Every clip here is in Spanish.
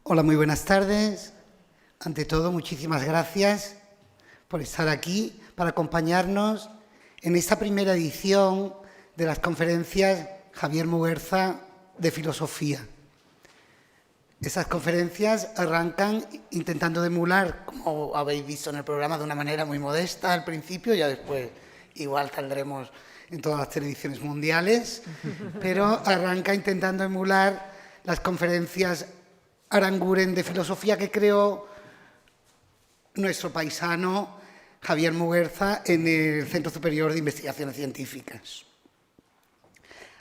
Hola, muy buenas tardes. Ante todo, muchísimas gracias por estar aquí para acompañarnos en esta primera edición de las conferencias Javier Muguerza de Filosofía. Esas conferencias arrancan intentando emular, como habéis visto en el programa, de una manera muy modesta al principio, ya después igual saldremos en todas las televisiones mundiales, pero arranca intentando emular las conferencias Aranguren de filosofía que creó nuestro paisano Javier Muguerza en el Centro Superior de Investigaciones Científicas.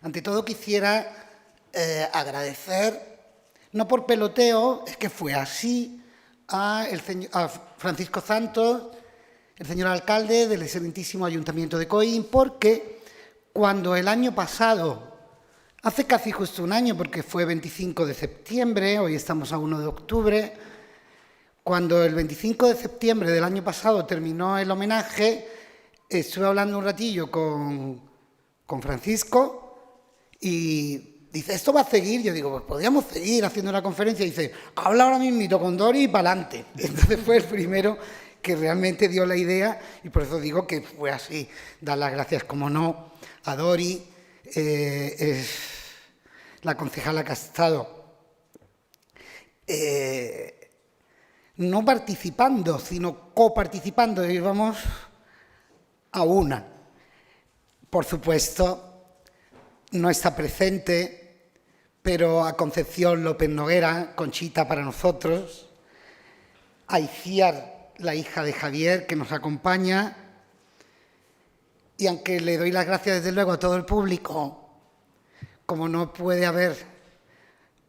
Ante todo quisiera agradecer, no por peloteo, es que fue así, a Francisco Santos, el señor alcalde del excelentísimo Ayuntamiento de Coín, porque cuando el año pasado, hace casi justo un año, porque fue 25 de septiembre, hoy estamos a 1 de octubre, cuando el 25 de septiembre del año pasado terminó el homenaje, estuve hablando un ratillo con Francisco y dice, ¿esto va a seguir? Yo digo, pues podríamos seguir haciendo la conferencia. Y dice, habla ahora mismo con Dori y para adelante. Entonces fue el primero que realmente dio la idea y por eso digo que fue así. Dar las gracias, como no, a Dori, es la concejala que ha estado no participando, sino coparticipando. Íbamos a una. Por supuesto, no está presente, pero a Concepción López Noguera, Conchita para nosotros, a Iciar, la hija de Javier, que nos acompaña, y aunque le doy las gracias desde luego a todo el público, como no puede haber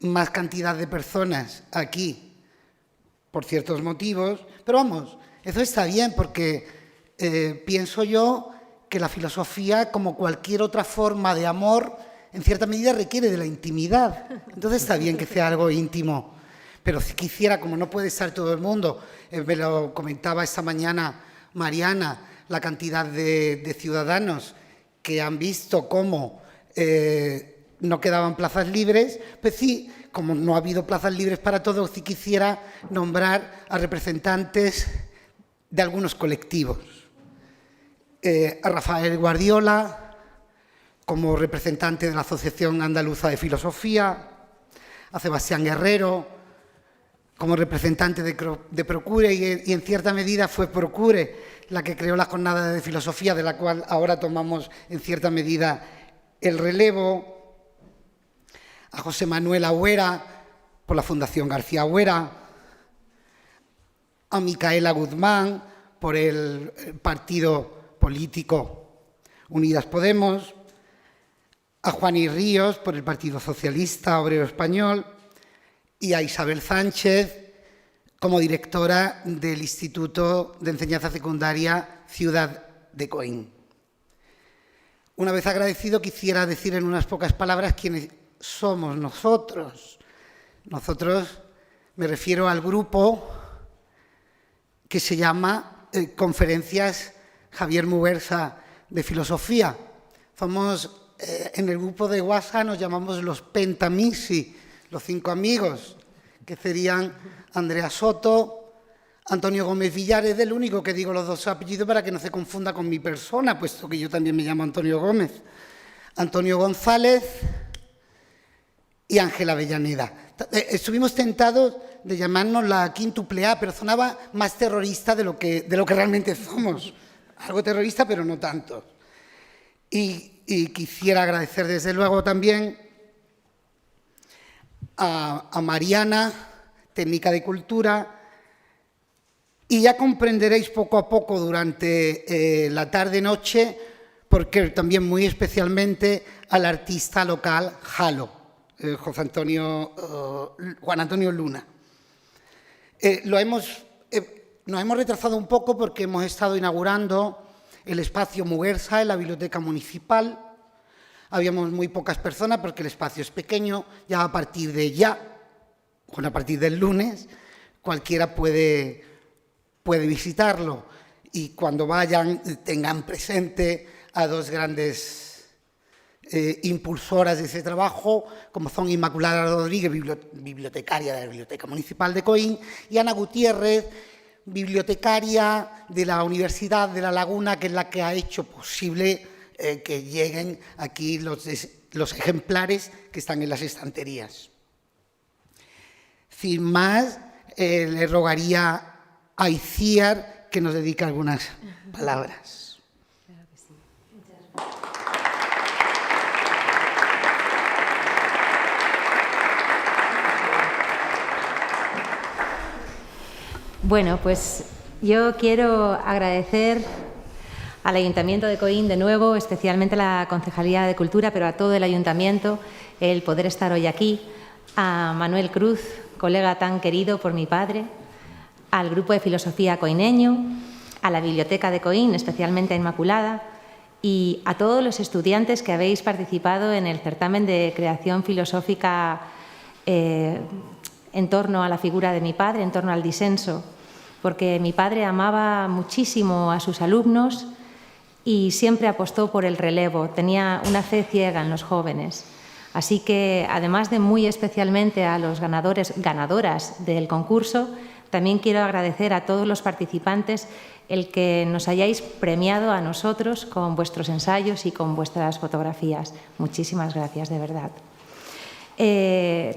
más cantidad de personas aquí por ciertos motivos, pero vamos, eso está bien porque pienso yo que la filosofía, como cualquier otra forma de amor, en cierta medida requiere de la intimidad. Entonces está bien que sea algo íntimo. Pero si quisiera, como no puede estar todo el mundo, me lo comentaba esta mañana Mariana, la cantidad de ciudadanos que han visto cómo no quedaban plazas libres, pues sí, como no ha habido plazas libres para todos, sí quisiera nombrar a representantes de algunos colectivos. A Rafael Guardiola, como representante de la Asociación Andaluza de Filosofía, a Sebastián Guerrero, como representante de Procure, y en cierta medida fue Procure la que creó la jornada de filosofía, de la cual ahora tomamos en cierta medida el relevo, a José Manuel Agüera, por la Fundación García Agüera, a Micaela Guzmán, por el partido político Unidas Podemos, a Juan y Ríos, por el Partido Socialista Obrero Español, y a Isabel Sánchez, como directora del Instituto de Enseñanza Secundaria Ciudad de Coín. Una vez agradecido, quisiera decir en unas pocas palabras quiénes somos nosotros. Nosotros, me refiero al grupo que se llama Conferencias Javier Muguerza de Filosofía. Somos, en el grupo de WhatsApp nos llamamos los Pentamisi, los 5 amigos, que serían Andrea Soto, Antonio Gómez Villares, del único que digo los 2 apellidos para que no se confunda con mi persona, puesto que yo también me llamo Antonio Gómez, Antonio González y Ángela Avellaneda. Estuvimos tentados de llamarnos la quíntuple A, pero sonaba más terrorista de lo que realmente somos. Algo terrorista, pero no tanto. Y quisiera agradecer desde luego también a Mariana, técnica de cultura, y ya comprenderéis poco a poco durante la tarde-noche, porque también muy especialmente al artista local Jalo, Juan Antonio Luna. Nos hemos retrasado un poco porque hemos estado inaugurando el espacio Muguerza en la Biblioteca Municipal. Habíamos muy pocas personas porque el espacio es pequeño. Ya a partir a partir del lunes, cualquiera puede visitarlo. Y cuando vayan, tengan presente a 2 grandes impulsoras de ese trabajo, como son Inmaculada Rodríguez, bibliotecaria de la Biblioteca Municipal de Coín, y Ana Gutiérrez, bibliotecaria de la Universidad de La Laguna, que es la que ha hecho posible que lleguen aquí los ejemplares que están en las estanterías. Sin más, le rogaría a Itziar que nos dedique algunas palabras. Claro que sí. Muchas gracias. Bueno, pues yo quiero agradecer al Ayuntamiento de Coín de nuevo, especialmente a la Concejalía de Cultura, pero a todo el Ayuntamiento, el poder estar hoy aquí, a Manuel Cruz, colega tan querido por mi padre, al Grupo de Filosofía coineño, a la Biblioteca de Coín, especialmente a Inmaculada, y a todos los estudiantes que habéis participado en el certamen de creación filosófica en torno a la figura de mi padre, en torno al disenso, porque mi padre amaba muchísimo a sus alumnos y siempre apostó por el relevo, tenía una fe ciega en los jóvenes. Así que, además de muy especialmente a los ganadoras del concurso, también quiero agradecer a todos los participantes el que nos hayáis premiado a nosotros con vuestros ensayos y con vuestras fotografías. Muchísimas gracias, de verdad.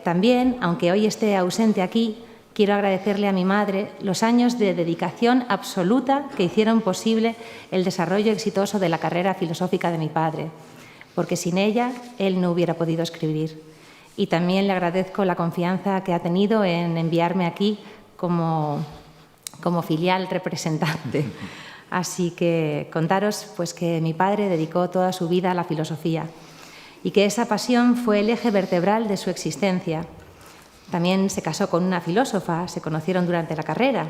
También, aunque hoy esté ausente aquí, quiero agradecerle a mi madre los años de dedicación absoluta que hicieron posible el desarrollo exitoso de la carrera filosófica de mi padre, porque sin ella él no hubiera podido escribir. Y también le agradezco la confianza que ha tenido en enviarme aquí como filial representante. Así que contaros pues, que mi padre dedicó toda su vida a la filosofía y que esa pasión fue el eje vertebral de su existencia. También se casó con una filósofa, se conocieron durante la carrera,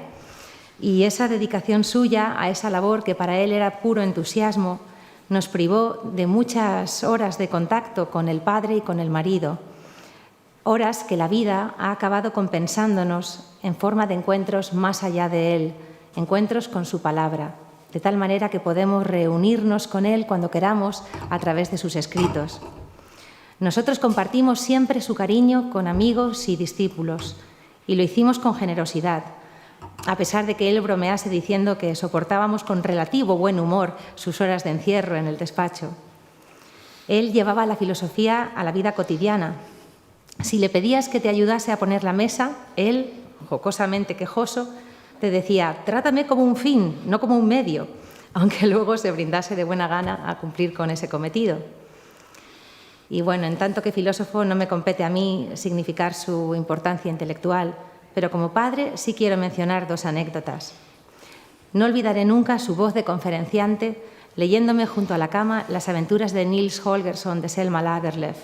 y esa dedicación suya a esa labor, que para él era puro entusiasmo, nos privó de muchas horas de contacto con el padre y con el marido, horas que la vida ha acabado compensándonos en forma de encuentros más allá de él, encuentros con su palabra, de tal manera que podemos reunirnos con él cuando queramos a través de sus escritos. Nosotros compartimos siempre su cariño con amigos y discípulos, y lo hicimos con generosidad, a pesar de que él bromease diciendo que soportábamos con relativo buen humor sus horas de encierro en el despacho. Él llevaba la filosofía a la vida cotidiana. Si le pedías que te ayudase a poner la mesa, él, jocosamente quejoso, te decía: trátame como un fin, no como un medio, aunque luego se brindase de buena gana a cumplir con ese cometido. Y bueno, en tanto que filósofo no me compete a mí significar su importancia intelectual, pero como padre sí quiero mencionar dos anécdotas. No olvidaré nunca su voz de conferenciante leyéndome junto a la cama las aventuras de Nils Holgersson de Selma Lagerlöf,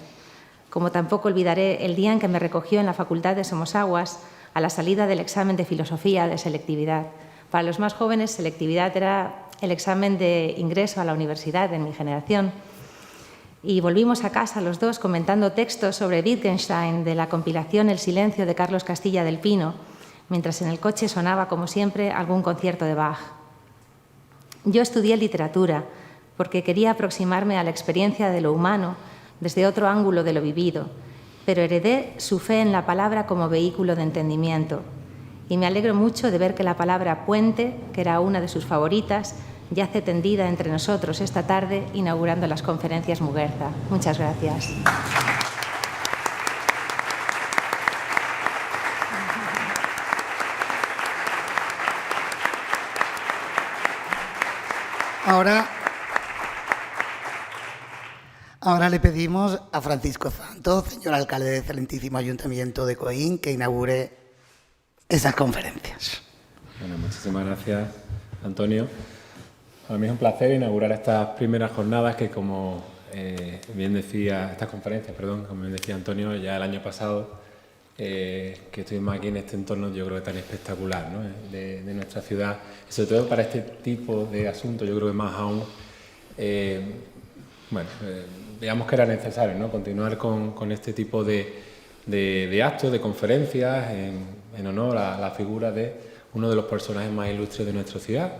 como tampoco olvidaré el día en que me recogió en la Facultad de Somosaguas a la salida del examen de filosofía de selectividad. Para los más jóvenes, selectividad era el examen de ingreso a la universidad en mi generación. Y volvimos a casa los dos comentando textos sobre Wittgenstein de la compilación El silencio de Carlos Castilla del Pino, mientras en el coche sonaba, como siempre, algún concierto de Bach. Yo estudié literatura porque quería aproximarme a la experiencia de lo humano desde otro ángulo de lo vivido, pero heredé su fe en la palabra como vehículo de entendimiento. Y me alegro mucho de ver que la palabra puente, que era una de sus favoritas, yace tendida entre nosotros esta tarde, inaugurando las conferencias Muguerza. Muchas gracias. Ahora le pedimos a Francisco Santos, señor alcalde del excelentísimo Ayuntamiento de Coín, que inaugure esas conferencias. Bueno, muchísimas gracias, Antonio. Para mí es un placer inaugurar estas primeras jornadas que, como bien decía, estas conferencias, perdón, como bien decía Antonio, ya el año pasado que estuvimos aquí en este entorno, yo creo que tan espectacular, ¿no?, de nuestra ciudad, y sobre todo para este tipo de asuntos, yo creo que más aún, veíamos que era necesario, ¿no?, continuar con este tipo de actos, de conferencias, en honor a la figura de uno de los personajes más ilustres de nuestra ciudad,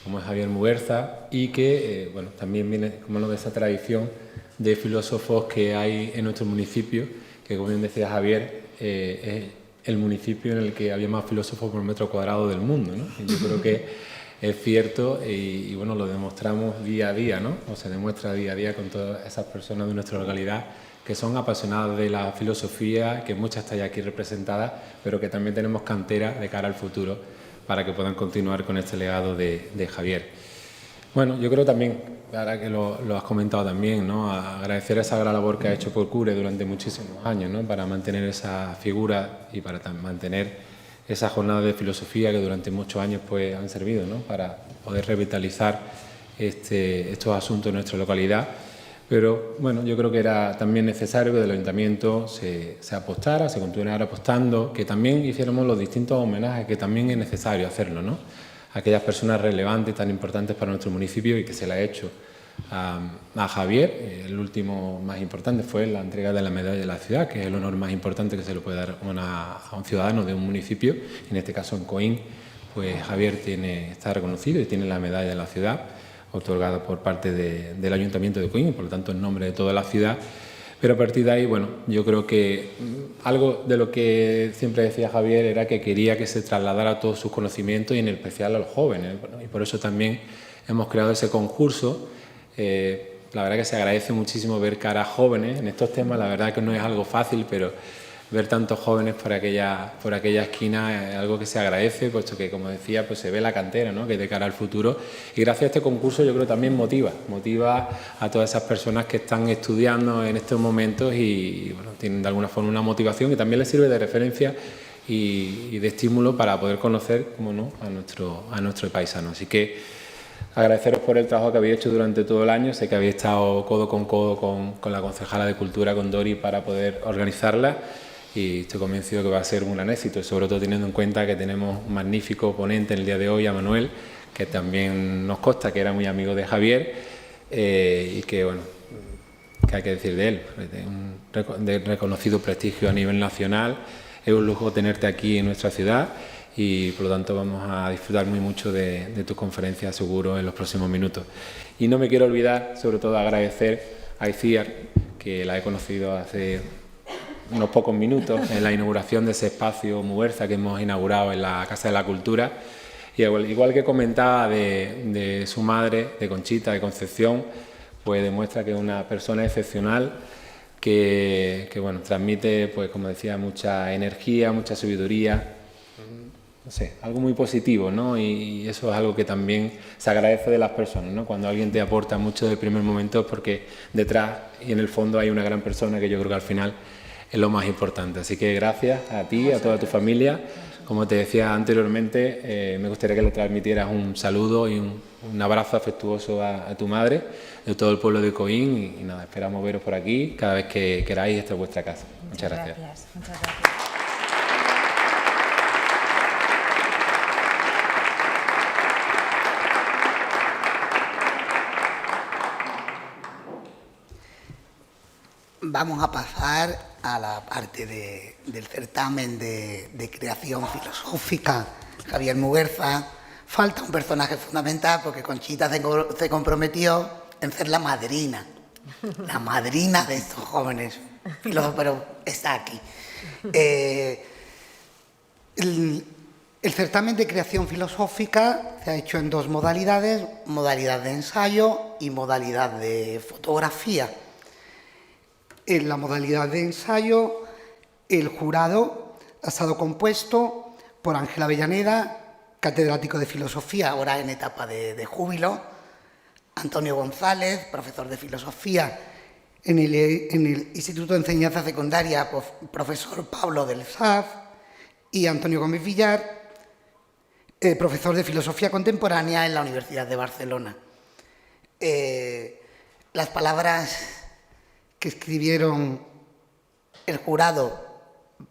como es Javier Muguerza, y que también viene como no de esa tradición de filósofos que hay en nuestro municipio, que como bien decía Javier, es el municipio en el que había más filósofos por metro cuadrado del mundo, ¿no? Y yo creo que es cierto y bueno, lo demostramos día a día, ¿no? O se demuestra día a día con todas esas personas de nuestra localidad que son apasionadas de la filosofía, que muchas están aquí representadas, pero que también tenemos cantera de cara al futuro para que puedan continuar con este legado de Javier. Bueno, yo creo también, ahora que lo has comentado también, ¿no? Agradecer esa gran labor que ha hecho Procure durante muchísimos años, ¿no? Para mantener esa figura y para mantener esa jornada de filosofía que durante muchos años pues, han servido, ¿no? Para poder revitalizar estos asuntos en nuestra localidad. Pero bueno, yo creo que era también necesario que del Ayuntamiento se apostara, se continuara apostando, que también hiciéramos los distintos homenajes, que también es necesario hacerlo, ¿no? Aquellas personas relevantes, tan importantes para nuestro municipio y que se le ha hecho a Javier. El último más importante fue la entrega de la medalla de la ciudad, que es el honor más importante que se le puede dar a un ciudadano de un municipio, en este caso en Coín, pues Javier está reconocido y tiene la medalla de la ciudad, otorgada por parte del Ayuntamiento de Coín, y por lo tanto en nombre de toda la ciudad. Pero a partir de ahí, bueno, yo creo que algo de lo que siempre decía Javier era que quería que se trasladara todos sus conocimientos y en especial a los jóvenes. Bueno, y por eso también hemos creado ese concurso. La verdad que se agradece muchísimo ver caras jóvenes en estos temas. La verdad que no es algo fácil, pero ver tantos jóvenes por aquella esquina es algo que se agradece, puesto que, como decía, pues se ve la cantera, ¿no? Que de cara al futuro. Y gracias a este concurso yo creo también motiva a todas esas personas que están estudiando en estos momentos y bueno, tienen de alguna forma una motivación y también les sirve de referencia y de estímulo para poder conocer, como no, a nuestro paisano. Así que agradeceros por el trabajo que habéis hecho durante todo el año. Sé que habéis estado codo con la concejala de Cultura, con Dori, para poder organizarla. Y estoy convencido que va a ser un gran éxito, sobre todo teniendo en cuenta que tenemos un magnífico ponente en el día de hoy, a Manuel, que también nos consta que era muy amigo de Javier y que, bueno, ¿qué hay que decir de él? De reconocido prestigio a nivel nacional. Es un lujo tenerte aquí en nuestra ciudad y, por lo tanto, vamos a disfrutar muy mucho de tu conferencia, seguro, en los próximos minutos. Y no me quiero olvidar, sobre todo, agradecer a Iciar, que la he conocido hace unos pocos minutos en la inauguración de ese espacio Muguerza que hemos inaugurado en la Casa de la Cultura. Y igual que comentaba de su madre, de Conchita, de Concepción, pues demuestra que es una persona excepcional que bueno, transmite, pues como decía, mucha energía, mucha sabiduría, no sé, algo muy positivo, ¿no? Y eso es algo que también se agradece de las personas, ¿no? Cuando alguien te aporta mucho del primer momento es porque detrás y en el fondo hay una gran persona que yo creo que al final es lo más importante. Así que gracias a ti, a toda tu familia. Como te decía anteriormente, me gustaría que le transmitieras un saludo y un abrazo afectuoso a tu madre, de todo el pueblo de Coín. Y nada, esperamos veros por aquí cada vez que queráis. Esta es vuestra casa. Muchas gracias. Muchas gracias. Vamos a pasar a la parte del certamen de creación filosófica. Javier Muguerza. Falta un personaje fundamental porque Conchita se comprometió en ser la madrina de estos jóvenes filósofos, pero está aquí. El certamen de creación filosófica se ha hecho en dos modalidades, modalidad de ensayo y modalidad de fotografía. En la modalidad de ensayo, el jurado ha estado compuesto por Ángel Avellaneda, catedrático de filosofía, ahora en etapa de júbilo, Antonio González, profesor de filosofía en el Instituto de Enseñanza Secundaria, profesor Pablo del SAF, y Antonio Gómez Villar, profesor de filosofía contemporánea en la Universidad de Barcelona. Las palabras que escribieron el jurado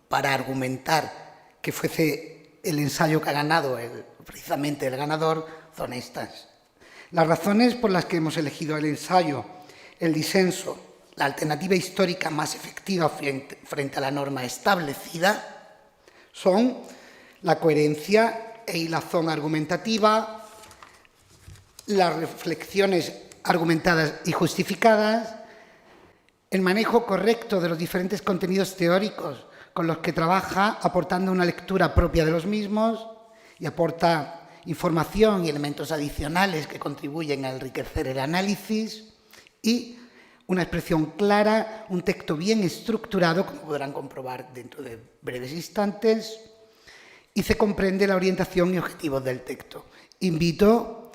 para argumentar que fuese el ensayo que ha ganado, precisamente el ganador, son estas. Las razones por las que hemos elegido el ensayo, el disenso, la alternativa histórica más efectiva frente a la norma establecida, son la coherencia e hilazón argumentativa, las reflexiones argumentadas y justificadas, el manejo correcto de los diferentes contenidos teóricos con los que trabaja, aportando una lectura propia de los mismos y aporta información y elementos adicionales que contribuyen a enriquecer el análisis, y una expresión clara, un texto bien estructurado, como podrán comprobar dentro de breves instantes, y se comprende la orientación y objetivos del texto. Invito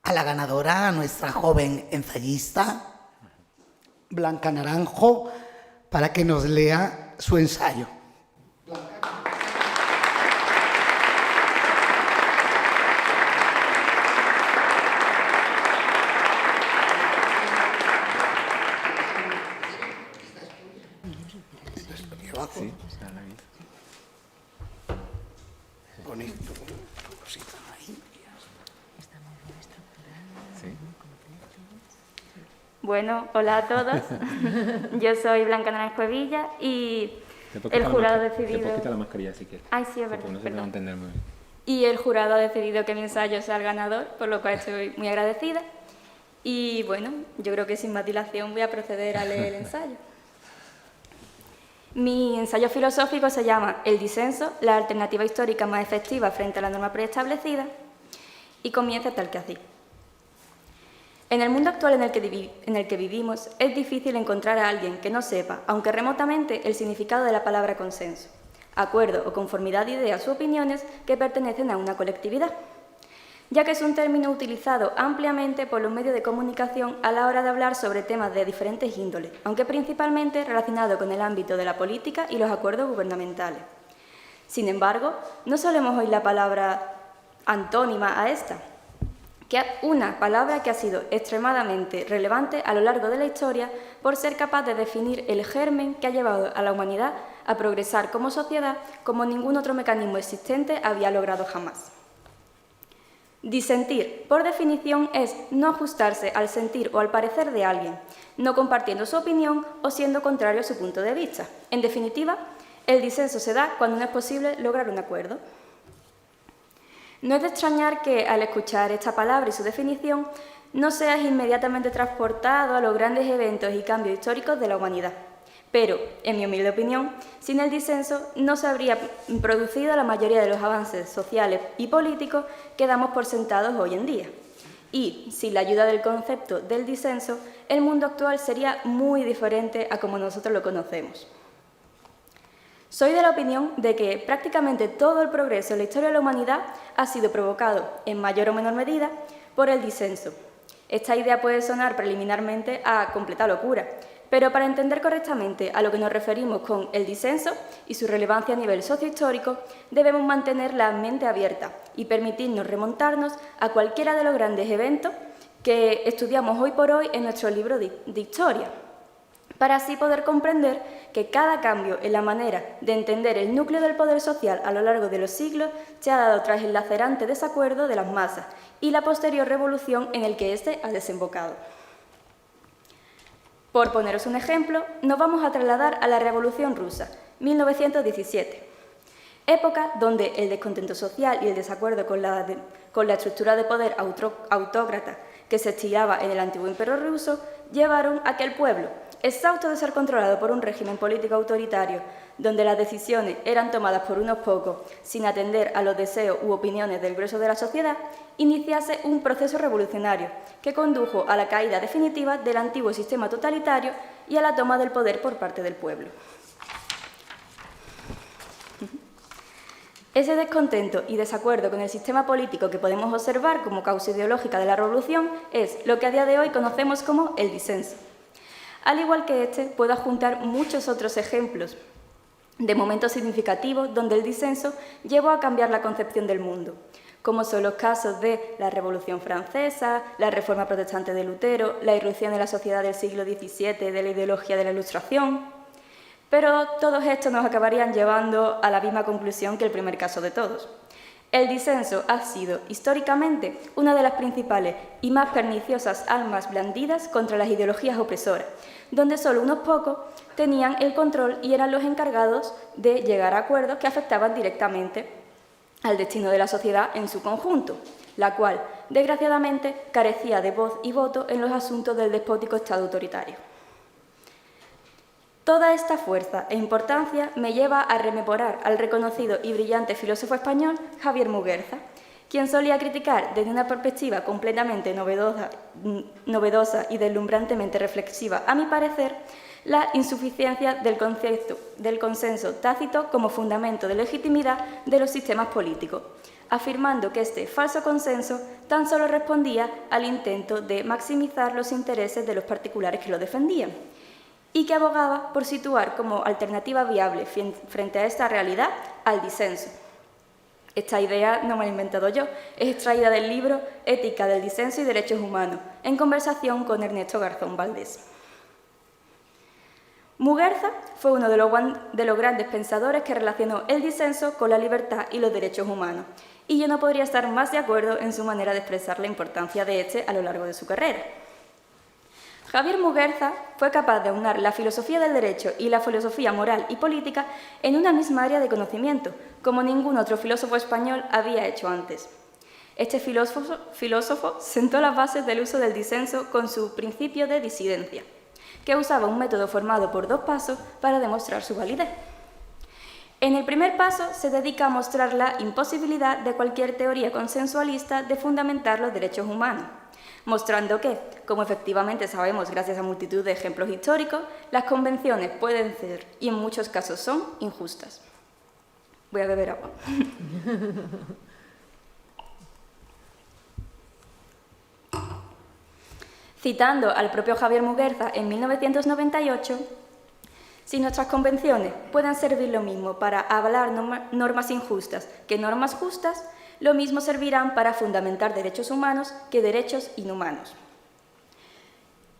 a la ganadora, a nuestra joven ensayista, Blanca Naranjo, para que nos lea su ensayo. Sí, con esto, cosita ahí. sí. Bueno, hola a todos. Yo soy Blanca Naranjo Villa y el jurado ha decidido... Te puedes quitar la mascarilla si quieres. Ay, sí, es verdad. Porque no se te va a entender muy bien. Y el jurado ha decidido que mi ensayo sea el ganador, por lo cual estoy muy agradecida. Y bueno, yo creo que sin más dilación voy a proceder a leer el ensayo. Mi ensayo filosófico se llama El disenso, la alternativa histórica más efectiva frente a la norma preestablecida, y comienza tal que así. En el mundo actual en el que vivimos es difícil encontrar a alguien que no sepa, aunque remotamente, el significado de la palabra consenso, acuerdo o conformidad de ideas u opiniones que pertenecen a una colectividad, ya que es un término utilizado ampliamente por los medios de comunicación a la hora de hablar sobre temas de diferentes índoles, aunque principalmente relacionado con el ámbito de la política y los acuerdos gubernamentales. Sin embargo, no solemos oír la palabra antónima a esta, que es una palabra que ha sido extremadamente relevante a lo largo de la historia por ser capaz de definir el germen que ha llevado a la humanidad a progresar como sociedad como ningún otro mecanismo existente había logrado jamás. Disentir, por definición, es no ajustarse al sentir o al parecer de alguien, no compartiendo su opinión o siendo contrario a su punto de vista. En definitiva, el disenso se da cuando no es posible lograr un acuerdo. No es de extrañar que, al escuchar esta palabra y su definición, no seas inmediatamente transportado a los grandes eventos y cambios históricos de la humanidad. Pero, en mi humilde opinión, sin el disenso no se habría producido la mayoría de los avances sociales y políticos que damos por sentados hoy en día. Y, sin la ayuda del concepto del disenso, el mundo actual sería muy diferente a como nosotros lo conocemos. Soy de la opinión de que prácticamente todo el progreso en la historia de la humanidad ha sido provocado, en mayor o menor medida, por el disenso. Esta idea puede sonar preliminarmente a completa locura, pero para entender correctamente a lo que nos referimos con el disenso y su relevancia a nivel sociohistórico, debemos mantener la mente abierta y permitirnos remontarnos a cualquiera de los grandes eventos que estudiamos hoy por hoy en nuestro libro de historia, para así poder comprender que cada cambio en la manera de entender el núcleo del poder social a lo largo de los siglos se ha dado tras el lacerante desacuerdo de las masas y la posterior revolución en el que éste ha desembocado. Por poneros un ejemplo, nos vamos a trasladar a la Revolución Rusa, 1917, época donde el descontento social y el desacuerdo con la estructura de poder autócrata que se estilaba en el antiguo imperio ruso llevaron a que el pueblo, exhausto de ser controlado por un régimen político autoritario, donde las decisiones eran tomadas por unos pocos sin atender a los deseos u opiniones del grueso de la sociedad, iniciase un proceso revolucionario que condujo a la caída definitiva del antiguo sistema totalitario y a la toma del poder por parte del pueblo. Ese descontento y desacuerdo con el sistema político que podemos observar como causa ideológica de la revolución es lo que a día de hoy conocemos como el disenso. Al igual que este, puedo adjuntar muchos otros ejemplos de momentos significativos donde el disenso llevó a cambiar la concepción del mundo, como son los casos de la Revolución Francesa, la Reforma Protestante de Lutero, la irrupción de la sociedad del siglo XVII de la ideología de la Ilustración. Pero todos estos nos acabarían llevando a la misma conclusión que el primer caso de todos. El disenso ha sido, históricamente, una de las principales y más perniciosas armas blandidas contra las ideologías opresoras, donde solo unos pocos tenían el control y eran los encargados de llegar a acuerdos que afectaban directamente al destino de la sociedad en su conjunto. la cual, desgraciadamente, carecía de voz y voto en los asuntos del despótico Estado autoritario. Toda esta fuerza e importancia me lleva a rememorar al reconocido y brillante filósofo español Javier Muguerza, quien solía criticar desde una perspectiva completamente novedosa y deslumbrantemente reflexiva, a mi parecer, la insuficiencia del consenso tácito como fundamento de legitimidad de los sistemas políticos, afirmando que este falso consenso tan solo respondía al intento de maximizar los intereses de los particulares que lo defendían, y que abogaba por situar como alternativa viable frente a esta realidad al disenso. Esta idea no me la he inventado yo, es extraída del libro Ética del disenso y derechos humanos, en conversación con Ernesto Garzón Valdés. Muguerza fue uno de los grandes pensadores que relacionó el disenso con la libertad y los derechos humanos, y yo no podría estar más de acuerdo en su manera de expresar la importancia de este a lo largo de su carrera. Javier Muguerza fue capaz de aunar la filosofía del derecho y la filosofía moral y política en una misma área de conocimiento, como ningún otro filósofo español había hecho antes. Este filósofo sentó las bases del uso del disenso con su principio de disidencia, que usaba un método formado por 2 pasos para demostrar su validez. En el primer paso se dedica a mostrar la imposibilidad de cualquier teoría consensualista de fundamentar los derechos humanos, mostrando que, como efectivamente sabemos gracias a multitud de ejemplos históricos, las convenciones pueden ser, y en muchos casos son, injustas. Voy a beber agua. Citando al propio Javier Muguerza en 1998, si nuestras convenciones pueden servir lo mismo para avalar normas injustas que normas justas, lo mismo servirán para fundamentar derechos humanos que derechos inhumanos.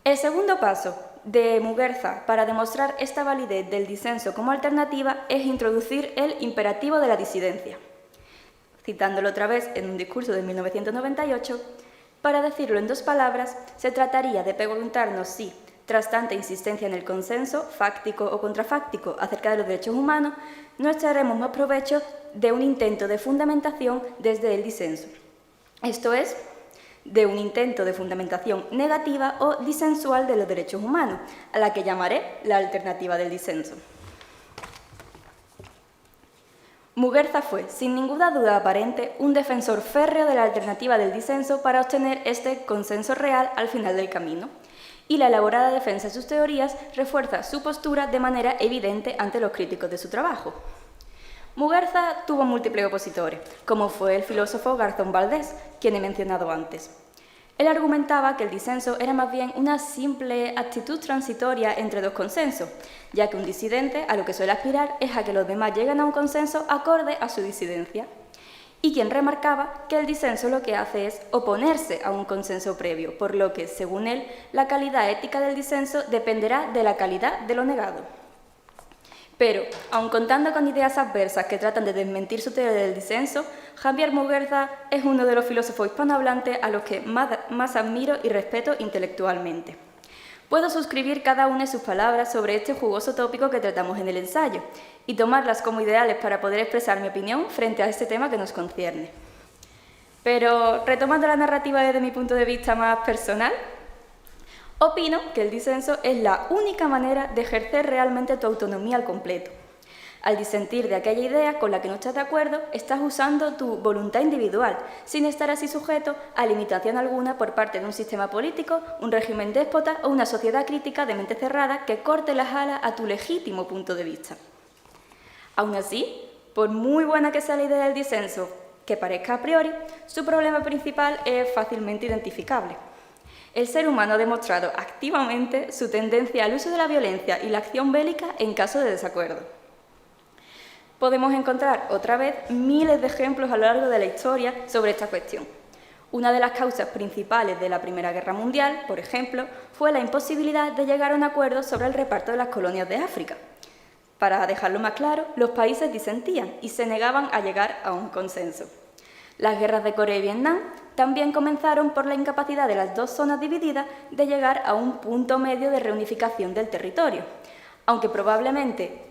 El segundo paso de Muguerza para demostrar esta validez del disenso como alternativa es introducir el imperativo de la disidencia. Citándolo otra vez en un discurso de 1998, para decirlo en 2 palabras, se trataría de preguntarnos si, tras tanta insistencia en el consenso, fáctico o contrafáctico, acerca de los derechos humanos, no echaremos más provecho de un intento de fundamentación desde el disenso. Esto es, de un intento de fundamentación negativa o disensual de los derechos humanos, a la que llamaré la alternativa del disenso. Muguerza fue, sin ninguna duda aparente, un defensor férreo de la alternativa del disenso para obtener este consenso real al final del camino, y la elaborada defensa de sus teorías refuerza su postura de manera evidente ante los críticos de su trabajo. Muguerza tuvo múltiples opositores, como fue el filósofo Garzón Valdés, quien he mencionado antes. Él argumentaba que el disenso era más bien una simple actitud transitoria entre 2 consensos, ya que un disidente a lo que suele aspirar es a que los demás lleguen a un consenso acorde a su disidencia, y quien remarcaba que el disenso lo que hace es oponerse a un consenso previo, por lo que, según él, la calidad ética del disenso dependerá de la calidad de lo negado. Pero, aun contando con ideas adversas que tratan de desmentir su teoría del disenso, Javier Muguerza es uno de los filósofos hispanohablantes a los que más admiro y respeto intelectualmente. Puedo suscribir cada una de sus palabras sobre este jugoso tópico que tratamos en el ensayo y tomarlas como ideales para poder expresar mi opinión frente a este tema que nos concierne. Pero, retomando la narrativa desde mi punto de vista más personal, opino que el disenso es la única manera de ejercer realmente tu autonomía al completo. Al disentir de aquella idea con la que no estás de acuerdo, estás usando tu voluntad individual, sin estar así sujeto a limitación alguna por parte de un sistema político, un régimen déspota o una sociedad crítica de mente cerrada que corte las alas a tu legítimo punto de vista. Aún así, por muy buena que sea la idea del disenso que parezca a priori, su problema principal es fácilmente identificable. El ser humano ha demostrado activamente su tendencia al uso de la violencia y la acción bélica en caso de desacuerdo. Podemos encontrar otra vez miles de ejemplos a lo largo de la historia sobre esta cuestión. Una de las causas principales de la Primera Guerra Mundial, por ejemplo, fue la imposibilidad de llegar a un acuerdo sobre el reparto de las colonias de África. Para dejarlo más claro, los países disentían y se negaban a llegar a un consenso. Las guerras de Corea y Vietnam también comenzaron por la incapacidad de las 2 zonas divididas de llegar a un punto medio de reunificación del territorio, aunque probablemente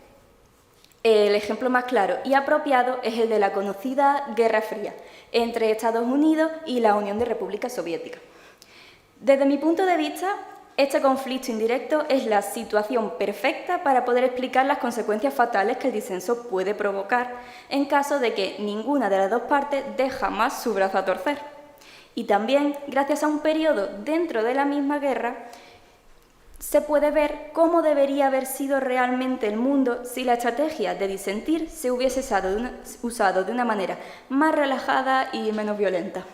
El ejemplo más claro y apropiado es el de la conocida Guerra Fría entre Estados Unidos y la Unión de Repúblicas Soviéticas. Desde mi punto de vista, este conflicto indirecto es la situación perfecta para poder explicar las consecuencias fatales que el disenso puede provocar en caso de que ninguna de las dos partes dé jamás su brazo a torcer. Y también, gracias a un periodo dentro de la misma guerra, se puede ver cómo debería haber sido realmente el mundo si la estrategia de disentir se hubiese usado de una manera más relajada y menos violenta.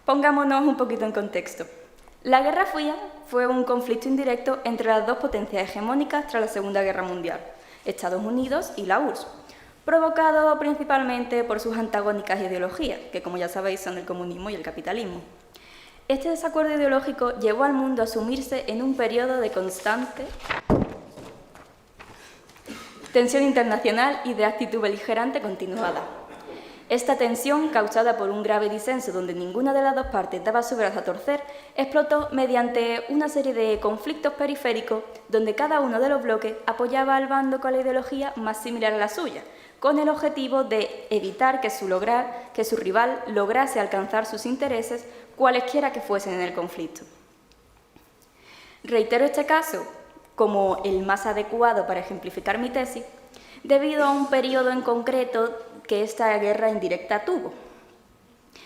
Pongámonos un poquito en contexto. La Guerra Fría fue un conflicto indirecto entre las dos potencias hegemónicas tras la Segunda Guerra Mundial, Estados Unidos y la URSS, provocado principalmente por sus antagónicas ideologías, que como ya sabéis son el comunismo y el capitalismo. Este desacuerdo ideológico llevó al mundo a sumirse en un periodo de constante tensión internacional y de actitud beligerante continuada. Esta tensión, causada por un grave disenso donde ninguna de las dos partes daba su brazo a torcer, explotó mediante una serie de conflictos periféricos donde cada uno de los bloques apoyaba al bando con la ideología más similar a la suya, con el objetivo de evitar que su rival lograse alcanzar sus intereses, cualesquiera que fuesen en el conflicto. Reitero este caso como el más adecuado para ejemplificar mi tesis, debido a un periodo en concreto que esta guerra indirecta tuvo,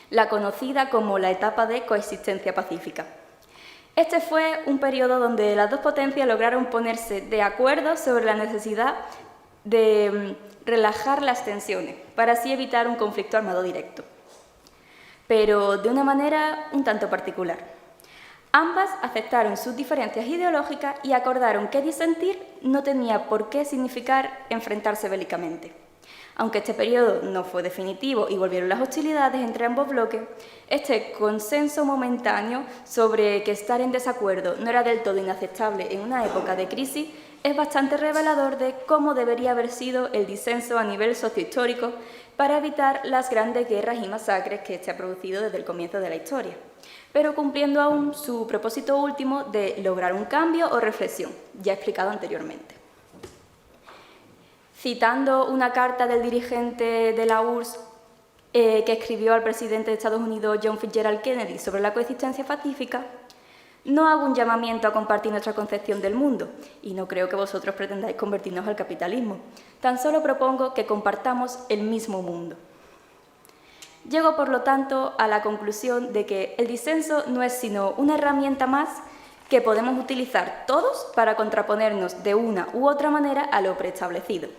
la conocida como la etapa de coexistencia pacífica. Este fue un periodo donde las dos potencias lograron ponerse de acuerdo sobre la necesidad de relajar las tensiones, para así evitar un conflicto armado directo, pero de una manera un tanto particular. Ambas aceptaron sus diferencias ideológicas y acordaron que disentir no tenía por qué significar enfrentarse bélicamente. Aunque este periodo no fue definitivo y volvieron las hostilidades entre ambos bloques, este consenso momentáneo sobre que estar en desacuerdo no era del todo inaceptable en una época de crisis es bastante revelador de cómo debería haber sido el disenso a nivel sociohistórico para evitar las grandes guerras y masacres que este ha producido desde el comienzo de la historia, pero cumpliendo aún su propósito último de lograr un cambio o reflexión, ya explicado anteriormente. Citando una carta del dirigente de la URSS que escribió al presidente de Estados Unidos, John Fitzgerald Kennedy, sobre la coexistencia pacífica, no hago un llamamiento a compartir nuestra concepción del mundo, y no creo que vosotros pretendáis convertirnos al capitalismo. Tan solo propongo que compartamos el mismo mundo. Llego, por lo tanto, a la conclusión de que el disenso no es sino una herramienta más que podemos utilizar todos para contraponernos de una u otra manera a lo preestablecido.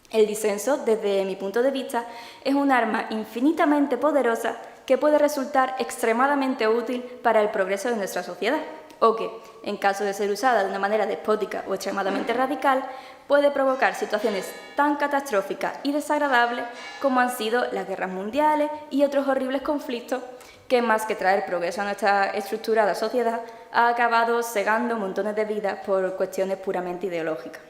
El disenso, desde mi punto de vista, es un arma infinitamente poderosa que puede resultar extremadamente útil para el progreso de nuestra sociedad, o que, en caso de ser usada de una manera despótica o extremadamente radical, puede provocar situaciones tan catastróficas y desagradables como han sido las guerras mundiales y otros horribles conflictos que, más que traer progreso a nuestra estructurada sociedad, ha acabado cegando montones de vidas por cuestiones puramente ideológicas.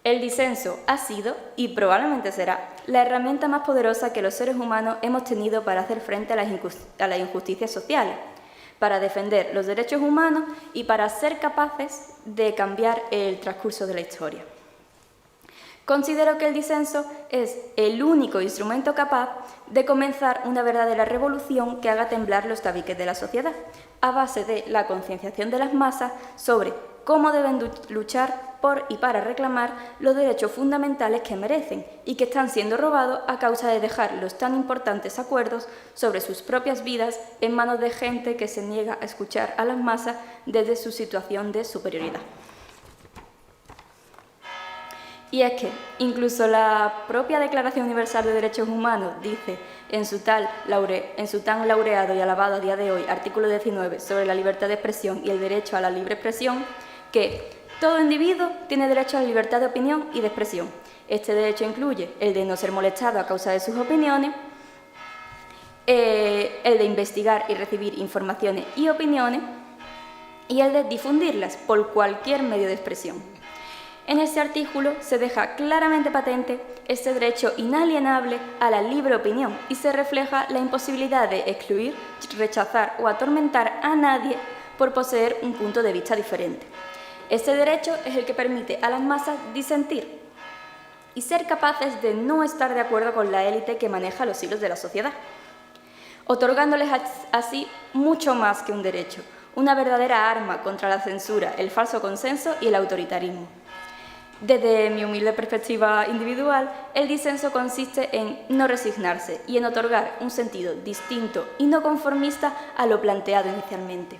El disenso ha sido, y probablemente será, la herramienta más poderosa que los seres humanos hemos tenido para hacer frente a las injusticias sociales, para defender los derechos humanos y para ser capaces de cambiar el transcurso de la historia. Considero que el disenso es el único instrumento capaz de comenzar una verdadera revolución que haga temblar los tabiques de la sociedad, a base de la concienciación de las masas sobre cómo deben luchar por y para reclamar los derechos fundamentales que merecen y que están siendo robados a causa de dejar los tan importantes acuerdos sobre sus propias vidas en manos de gente que se niega a escuchar a las masas desde su situación de superioridad. Y es que incluso la propia Declaración Universal de Derechos Humanos dice en su tan laureado y alabado a día de hoy artículo 19 sobre la libertad de expresión y el derecho a la libre expresión que todo individuo tiene derecho a la libertad de opinión y de expresión. Este derecho incluye el de no ser molestado a causa de sus opiniones, el de investigar y recibir informaciones y opiniones y el de difundirlas por cualquier medio de expresión. En este artículo se deja claramente patente este derecho inalienable a la libre opinión y se refleja la imposibilidad de excluir, rechazar o atormentar a nadie por poseer un punto de vista diferente. Este derecho es el que permite a las masas disentir y ser capaces de no estar de acuerdo con la élite que maneja los hilos de la sociedad, otorgándoles así mucho más que un derecho, una verdadera arma contra la censura, el falso consenso y el autoritarismo. Desde mi humilde perspectiva individual, el disenso consiste en no resignarse y en otorgar un sentido distinto y no conformista a lo planteado inicialmente,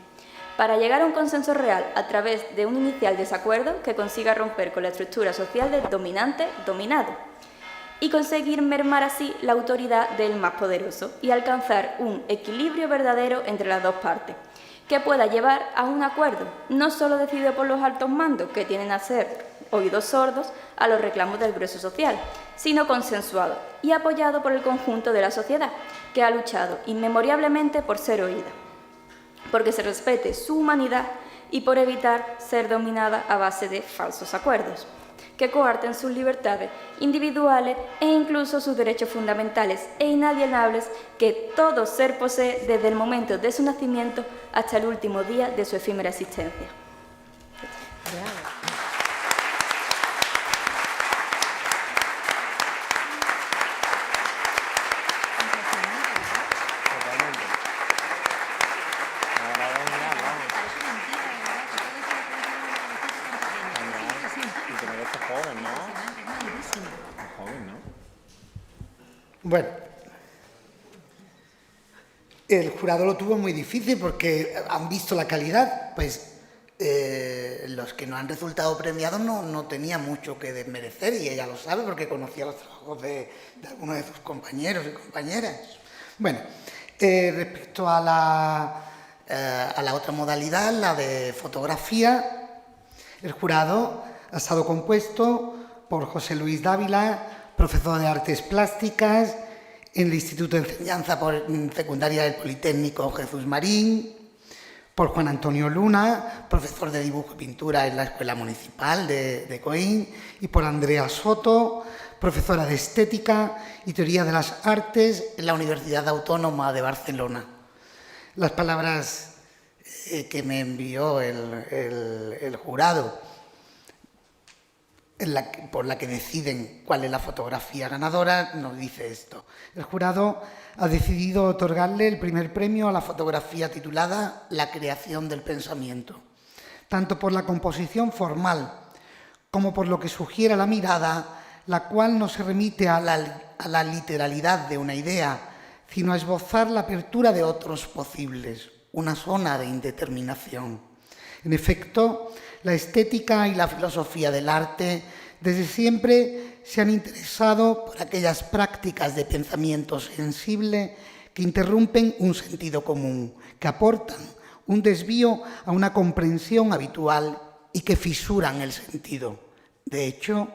para llegar a un consenso real a través de un inicial desacuerdo que consiga romper con la estructura social del dominante-dominado y conseguir mermar así la autoridad del más poderoso y alcanzar un equilibrio verdadero entre las dos partes, que pueda llevar a un acuerdo, no solo decidido por los altos mandos, que tienen a ser oídos sordos a los reclamos del grueso social, sino consensuado y apoyado por el conjunto de la sociedad, que ha luchado inmemoriablemente por ser oída, porque se respete su humanidad y por evitar ser dominada a base de falsos acuerdos, que coarten sus libertades individuales e incluso sus derechos fundamentales e inalienables que todo ser posee desde el momento de su nacimiento hasta el último día de su efímera existencia. Bueno, el jurado lo tuvo muy difícil porque han visto la calidad, pues los que no han resultado premiados no tenían mucho que desmerecer, y ella lo sabe porque conocía los trabajos de algunos de sus compañeros y compañeras. Bueno, respecto a la otra modalidad, la de fotografía, el jurado ha estado compuesto por José Luis Dávila, profesor de Artes Plásticas en el Instituto de Enseñanza Secundaria del Politécnico Jesús Marín, por Juan Antonio Luna, profesor de Dibujo y Pintura en la Escuela Municipal de Coín, y por Andrea Soto, profesora de Estética y Teoría de las Artes en la Universidad Autónoma de Barcelona. Las palabras que me envió el jurado, por la que deciden cuál es la fotografía ganadora, nos dice esto. El jurado ha decidido otorgarle el primer premio a la fotografía titulada La creación del pensamiento, tanto por la composición formal como por lo que sugiere la mirada, la cual no se remite a la literalidad de una idea, sino a esbozar la apertura de otros posibles, una zona de indeterminación. En efecto, la estética y la filosofía del arte desde siempre se han interesado por aquellas prácticas de pensamiento sensible que interrumpen un sentido común, que aportan un desvío a una comprensión habitual y que fisuran el sentido. De hecho,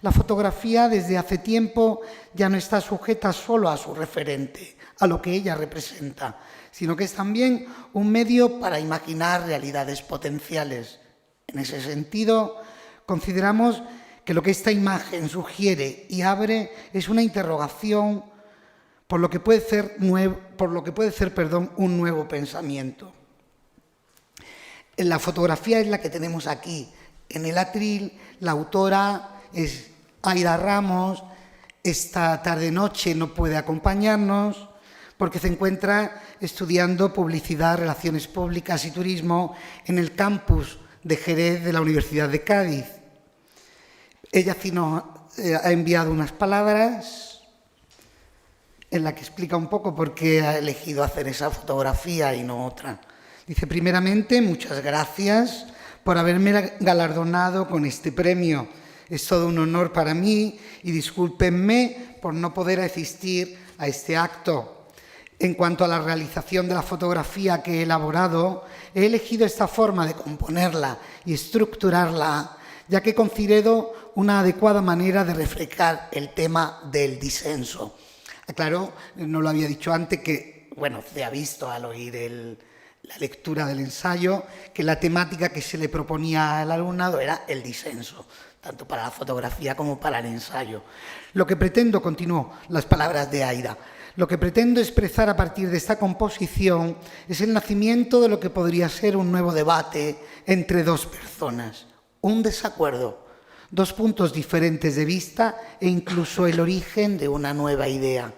la fotografía desde hace tiempo ya no está sujeta solo a su referente, a lo que ella representa, sino que es también un medio para imaginar realidades potenciales. En ese sentido, consideramos que lo que esta imagen sugiere y abre es una interrogación por lo que puede ser un nuevo pensamiento. La fotografía es la que tenemos aquí. En el atril, la autora es Aida Ramos. Esta tarde-noche no puede acompañarnos porque se encuentra estudiando Publicidad, Relaciones Públicas y Turismo en el campus de Jerez de la Universidad de Cádiz. Ella sí nos ha enviado unas palabras en la que explica un poco por qué ha elegido hacer esa fotografía y no otra. Dice, primeramente, muchas gracias por haberme galardonado con este premio. Es todo un honor para mí y discúlpenme por no poder asistir a este acto. En cuanto a la realización de la fotografía que he elaborado, he elegido esta forma de componerla y estructurarla, ya que considero una adecuada manera de reflejar el tema del disenso. Aclaro, no lo había dicho antes, que, bueno, se ha visto al oír la lectura del ensayo, que la temática que se le proponía al alumnado era el disenso, tanto para la fotografía como para el ensayo. Lo que pretendo, continuó las palabras de Aida, Lo que pretendo expresar a partir de esta composición es el nacimiento de lo que podría ser un nuevo debate entre dos personas, un desacuerdo, dos puntos diferentes de vista e incluso el origen de una nueva idea.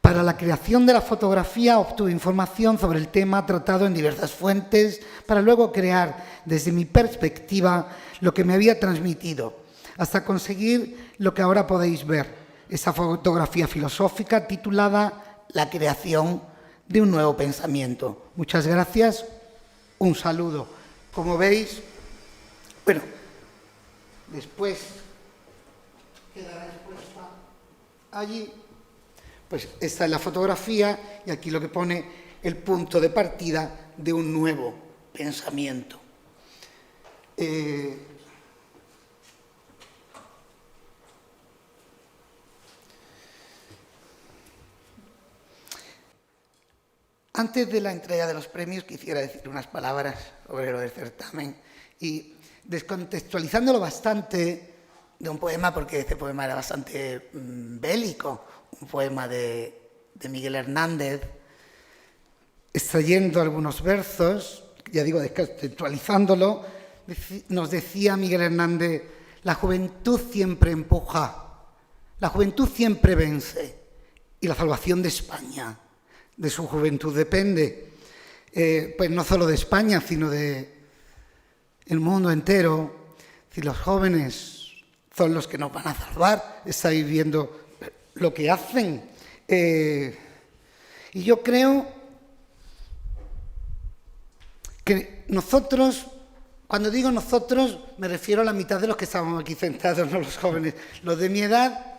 Para la creación de la fotografía obtuve información sobre el tema tratado en diversas fuentes para luego crear, desde mi perspectiva, lo que me había transmitido, hasta conseguir lo que ahora podéis ver. Esa fotografía filosófica titulada La creación de un nuevo pensamiento. Muchas gracias, un saludo. Como veis, bueno, después queda respuesta allí, pues esta es la fotografía y aquí lo que pone el punto de partida de un nuevo pensamiento. Antes de la entrega de los premios quisiera decir unas palabras sobre lo del certamen y descontextualizándolo bastante de un poema, porque este poema era bastante bélico, un poema de Miguel Hernández, extrayendo algunos versos, ya digo, descontextualizándolo, nos decía Miguel Hernández: la juventud siempre empuja, la juventud siempre vence y la salvación de España de su juventud depende, pues no solo de España, sino de el mundo entero. Si los jóvenes son los que nos van a salvar, estáis viendo lo que hacen. Y yo creo que nosotros, cuando digo nosotros, me refiero a la mitad de los que estábamos aquí sentados, no los jóvenes, los de mi edad.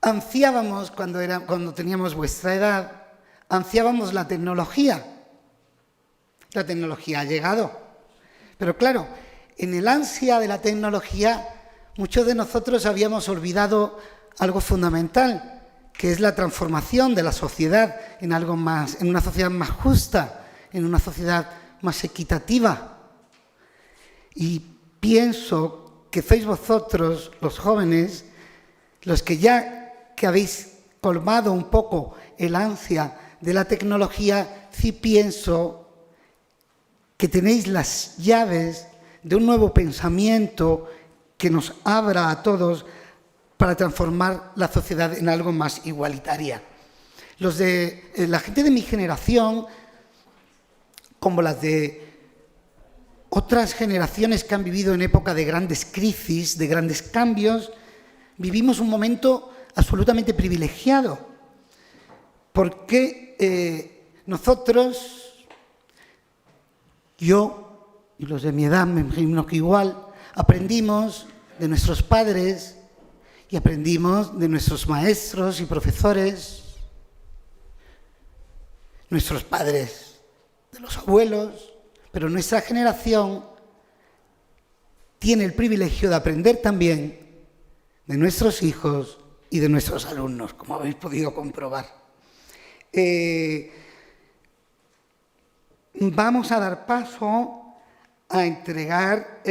Ansiábamos, cuando teníamos vuestra edad, ansiábamos la tecnología. La tecnología ha llegado. Pero claro, en el ansia de la tecnología, muchos de nosotros habíamos olvidado algo fundamental, que es la transformación de la sociedad en algo más, en una sociedad más justa, en una sociedad más equitativa. Y pienso que sois vosotros, los jóvenes, los que habéis colmado un poco el ansia de la tecnología, sí pienso que tenéis las llaves de un nuevo pensamiento que nos abra a todos para transformar la sociedad en algo más igualitaria. La gente de mi generación, como las de otras generaciones que han vivido en época de grandes crisis, de grandes cambios, vivimos un momento absolutamente privilegiado, porque nosotros, yo y los de mi edad, me imagino que igual, aprendimos de nuestros padres y aprendimos de nuestros maestros y profesores, nuestros padres, de los abuelos, pero nuestra generación tiene el privilegio de aprender también de nuestros hijos y de nuestros alumnos, como habéis podido comprobar. Vamos a dar paso a entregar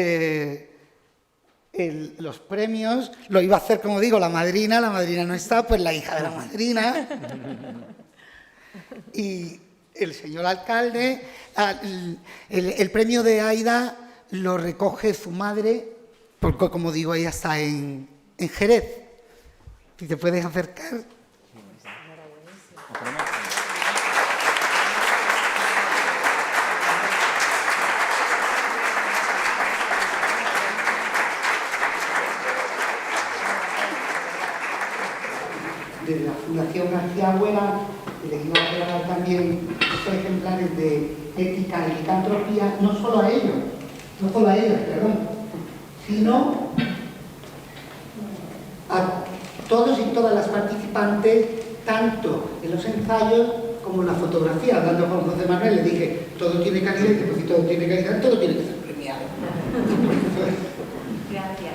los premios. Lo iba a hacer, como digo, la madrina no está, pues la hija de la madrina. Y el señor alcalde, el premio de Aida lo recoge su madre, porque, como digo, ella está en Jerez. Si te puedes acercar. De la Fundación García Abuela, le quiero regalar también estos ejemplares de ética y licantropía, no solo a ellos, sino a todos y todas las participantes, tanto en los ensayos como en la fotografía. Hablando con José Manuel, le dije, todo tiene calidad, porque si todo tiene calidad, todo tiene que ser premiado. Gracias.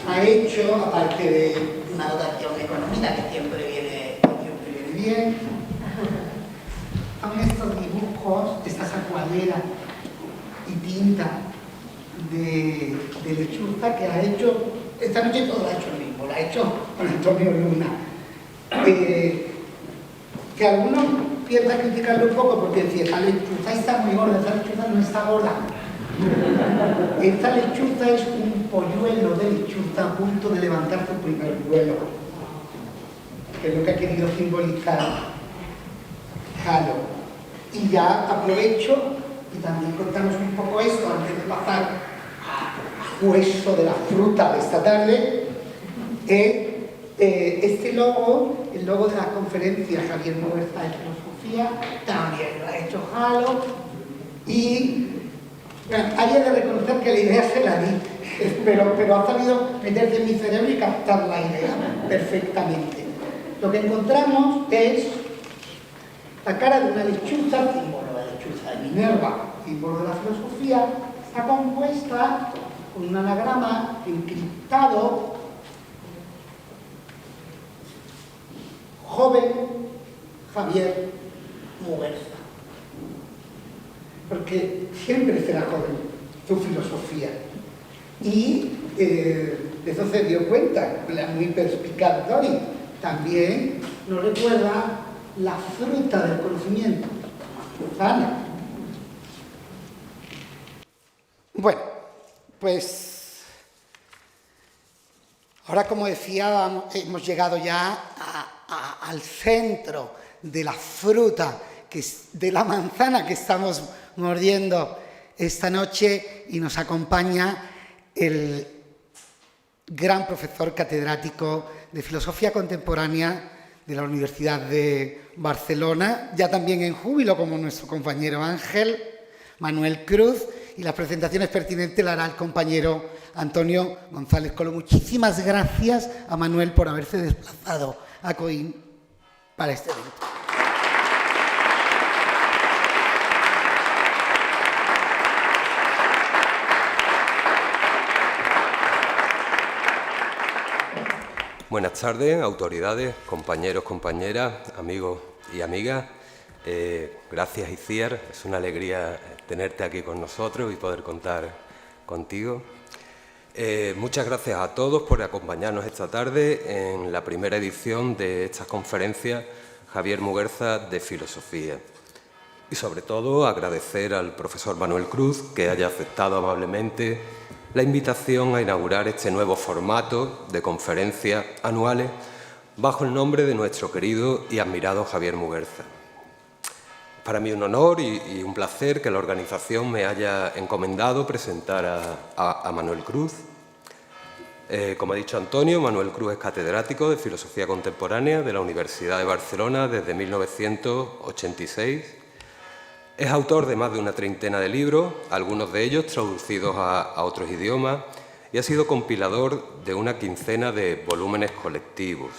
ha hecho, aparte de una dotación económica que siempre viene bien, son estos dibujos, estas acuarelas y tinta de lechuza que ha hecho, esta noche todo lo ha hecho él mismo, lo ha hecho con Antonio Luna. Que algunos piensan criticarlo un poco porque decían, la lechuza está muy gorda, esta lechuza no está gorda. Esta lechuza es un polluelo de lechuza a punto de levantar su primer vuelo, que es lo que ha querido simbolizar Jalo. Y ya aprovecho y también contamos un poco esto antes de pasar a hueso de la fruta de esta tarde. Este logo, el logo de la conferencia Javier Muguerza de Filosofía, también lo ha hecho Jalo. Y hay de reconocer que la idea se la di, pero ha sabido meterse en mi cerebro y captar la idea perfectamente. Lo que encontramos es la cara de una lechuza, símbolo de la lechuza de Minerva, símbolo de la filosofía, está compuesta con un anagrama encriptado, joven Javier Muguerza. Porque siempre será joven su filosofía. Y de eso se dio cuenta, la muy perspicaz Dori. También nos recuerda la fruta del conocimiento, la manzana. Bueno, pues ahora, como decía, hemos llegado ya al centro de la fruta, de la manzana que estamos mordiendo esta noche, y nos acompaña el gran profesor catedrático de Filosofía Contemporánea de la Universidad de Barcelona, ya también en júbilo como nuestro compañero Ángel, Manuel Cruz, y las presentaciones pertinentes la hará el compañero Antonio González Colo. Muchísimas gracias a Manuel por haberse desplazado a Coín para este evento. Buenas tardes, autoridades, compañeros, compañeras, amigos y amigas. Gracias, Iciar. Es una alegría tenerte aquí con nosotros y poder contar contigo. Muchas gracias a todos por acompañarnos esta tarde en la primera edición de estas conferencias Javier Muguerza de Filosofía. Y sobre todo agradecer al profesor Manuel Cruz que haya aceptado amablemente la invitación a inaugurar este nuevo formato de conferencias anuales bajo el nombre de nuestro querido y admirado Javier Muguerza. Para mí un honor y un placer que la organización me haya encomendado presentar a Manuel Cruz. Como ha dicho Antonio, Manuel Cruz es catedrático de Filosofía Contemporánea de la Universidad de Barcelona desde 1986. Es autor de más de una treintena de libros, algunos de ellos traducidos a otros idiomas, y ha sido compilador de una quincena de volúmenes colectivos.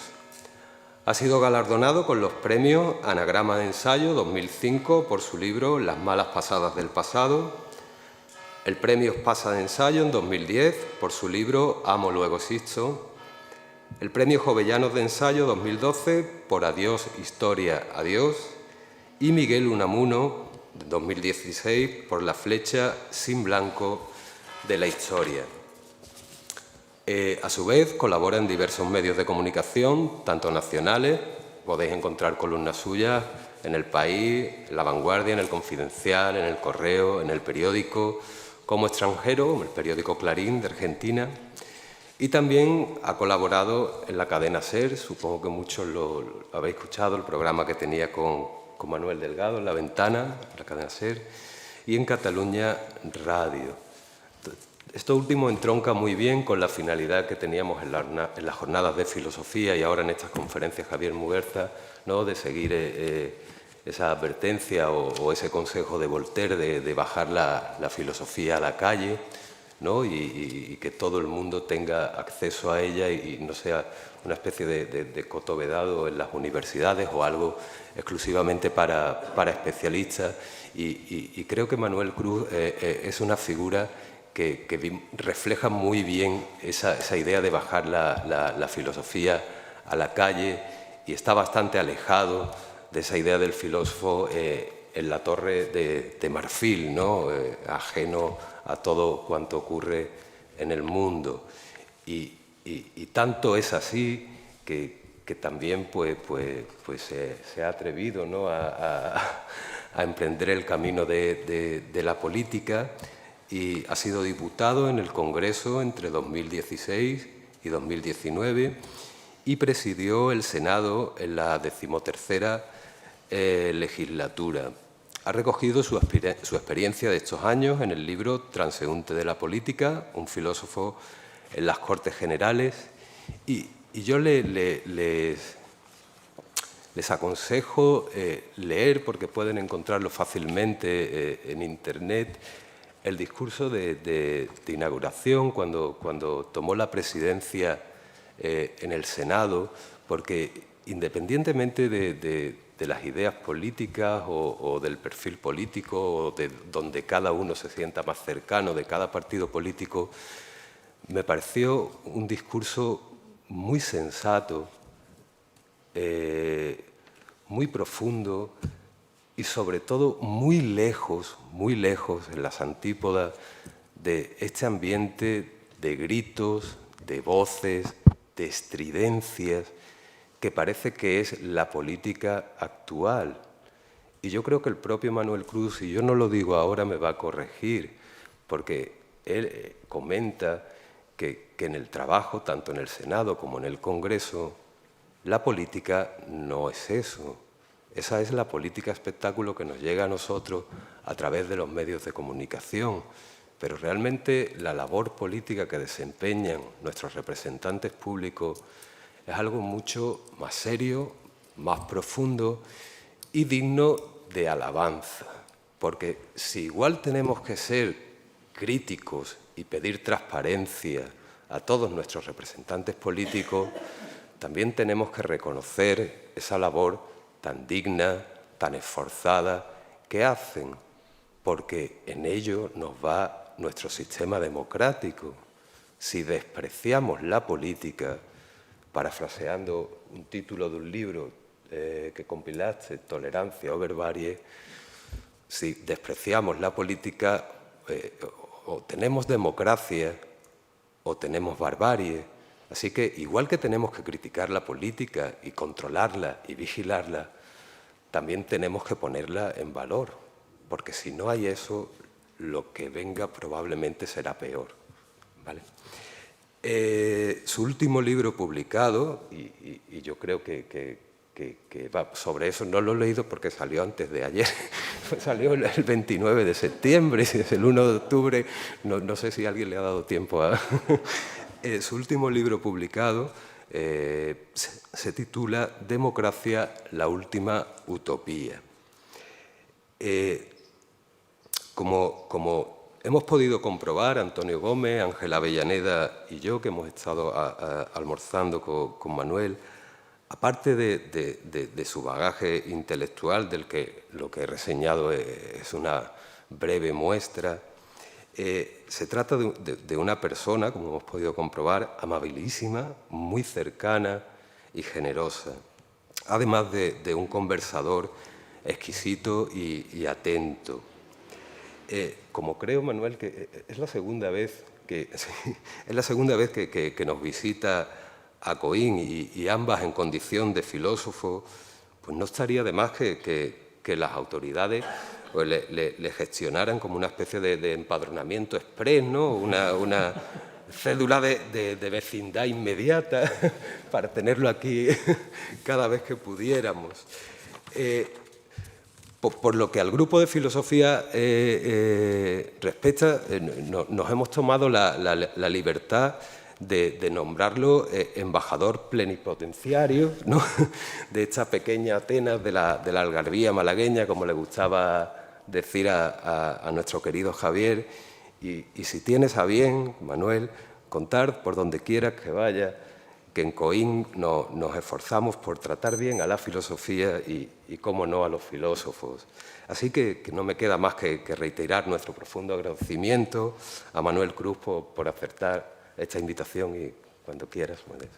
Ha sido galardonado con los premios Anagrama de Ensayo 2005 por su libro Las malas pasadas del pasado, el premio Espasa de Ensayo en 2010 por su libro Amo luego existo, el premio Jovellanos de Ensayo 2012 por Adiós, Historia, Adiós, y Miguel Unamuno 2016 por La flecha sin blanco de la historia. A su vez, colabora en diversos medios de comunicación, tanto nacionales, podéis encontrar columnas suyas en El País, en La Vanguardia, en El Confidencial, en El Correo, en El Periódico, como extranjero, el periódico Clarín de Argentina, y también ha colaborado en la cadena SER, supongo que muchos lo habéis escuchado, el programa que tenía con Manuel Delgado, en La Ventana, la cadena SER, y en Cataluña Radio. Esto último entronca muy bien con la finalidad que teníamos en las jornadas de filosofía y ahora en estas conferencias Javier Muguerza, ¿no?, de seguir esa advertencia o ese consejo de Voltaire de bajar la filosofía a la calle, ¿no?, y que todo el mundo tenga acceso a ella y no sea una especie de coto vedado en las universidades o algo exclusivamente para especialistas. Y creo que Manuel Cruz es una figura refleja muy bien esa idea de bajar la filosofía a la calle, y está bastante alejado de esa idea del filósofo en la torre de marfil, ¿no? Ajeno a todo cuanto ocurre en el mundo. Y tanto es así que también se ha atrevido, ¿no? a emprender el camino de la política, y ha sido diputado en el Congreso entre 2016 y 2019 y presidió el Senado en la 13ª legislatura. Ha recogido su experiencia de estos años en el libro Transeúnte de la política, un filósofo en las Cortes Generales, y yo les aconsejo leer, porque pueden encontrarlo fácilmente en Internet, el discurso de inauguración cuando tomó la presidencia en el Senado, porque independientemente de las ideas políticas o del perfil político, o de donde cada uno se sienta más cercano, de cada partido político, me pareció un discurso muy sensato, muy profundo y sobre todo muy lejos en las antípodas de este ambiente de gritos, de voces, de estridencias, que parece que es la política actual. Y yo creo que el propio Manuel Cruz, y yo no lo digo ahora, me va a corregir, porque él comenta que en el trabajo, tanto en el Senado como en el Congreso, la política no es eso. Esa es la política espectáculo que nos llega a nosotros a través de los medios de comunicación. Pero realmente la labor política que desempeñan nuestros representantes públicos es algo mucho más serio, más profundo y digno de alabanza. Porque si igual tenemos que ser críticos y pedir transparencia a todos nuestros representantes políticos, también tenemos que reconocer esa labor tan digna, tan esforzada que hacen, porque en ello nos va nuestro sistema democrático. Si despreciamos la política, parafraseando un título de un libro que compilaste, Tolerancia o Barbarie, si despreciamos la política, o tenemos democracia o tenemos barbarie. Así que, igual que tenemos que criticar la política y controlarla y vigilarla, también tenemos que ponerla en valor, porque si no hay eso, lo que venga probablemente será peor, ¿vale? Su último libro publicado, y yo creo que va sobre eso, no lo he leído porque salió antes de ayer, salió el 29 de septiembre, es el 1 de octubre, no sé si a alguien le ha dado tiempo a... Su último libro publicado se titula Democracia, la última utopía. Como hemos podido comprobar, Antonio Gómez, Ángela Avellaneda y yo, que hemos estado almorzando con Manuel, aparte de su bagaje intelectual, del que lo que he reseñado es una breve muestra, se trata de una persona, como hemos podido comprobar, amabilísima, muy cercana y generosa, además de un conversador exquisito y atento. Como creo, Manuel, que es la segunda vez que nos visita a Coín, y ambas en condición de filósofo, pues no estaría de más que las autoridades pues le gestionaran como una especie de empadronamiento exprés, ¿no? Una cédula de vecindad inmediata para tenerlo aquí cada vez que pudiéramos. Por lo que al grupo de filosofía respecta, nos hemos tomado la libertad de nombrarlo embajador plenipotenciario, ¿no? De esta pequeña Atenas de la algarabía malagueña, como le gustaba decir a nuestro querido Javier. Y si tienes a bien, Manuel, contar por donde quieras que vaya, que en COIN nos esforzamos por tratar bien a la filosofía y cómo no, a los filósofos. Así que no me queda más que reiterar nuestro profundo agradecimiento a Manuel Cruz por aceptar esta invitación y cuando quieras, Manuel.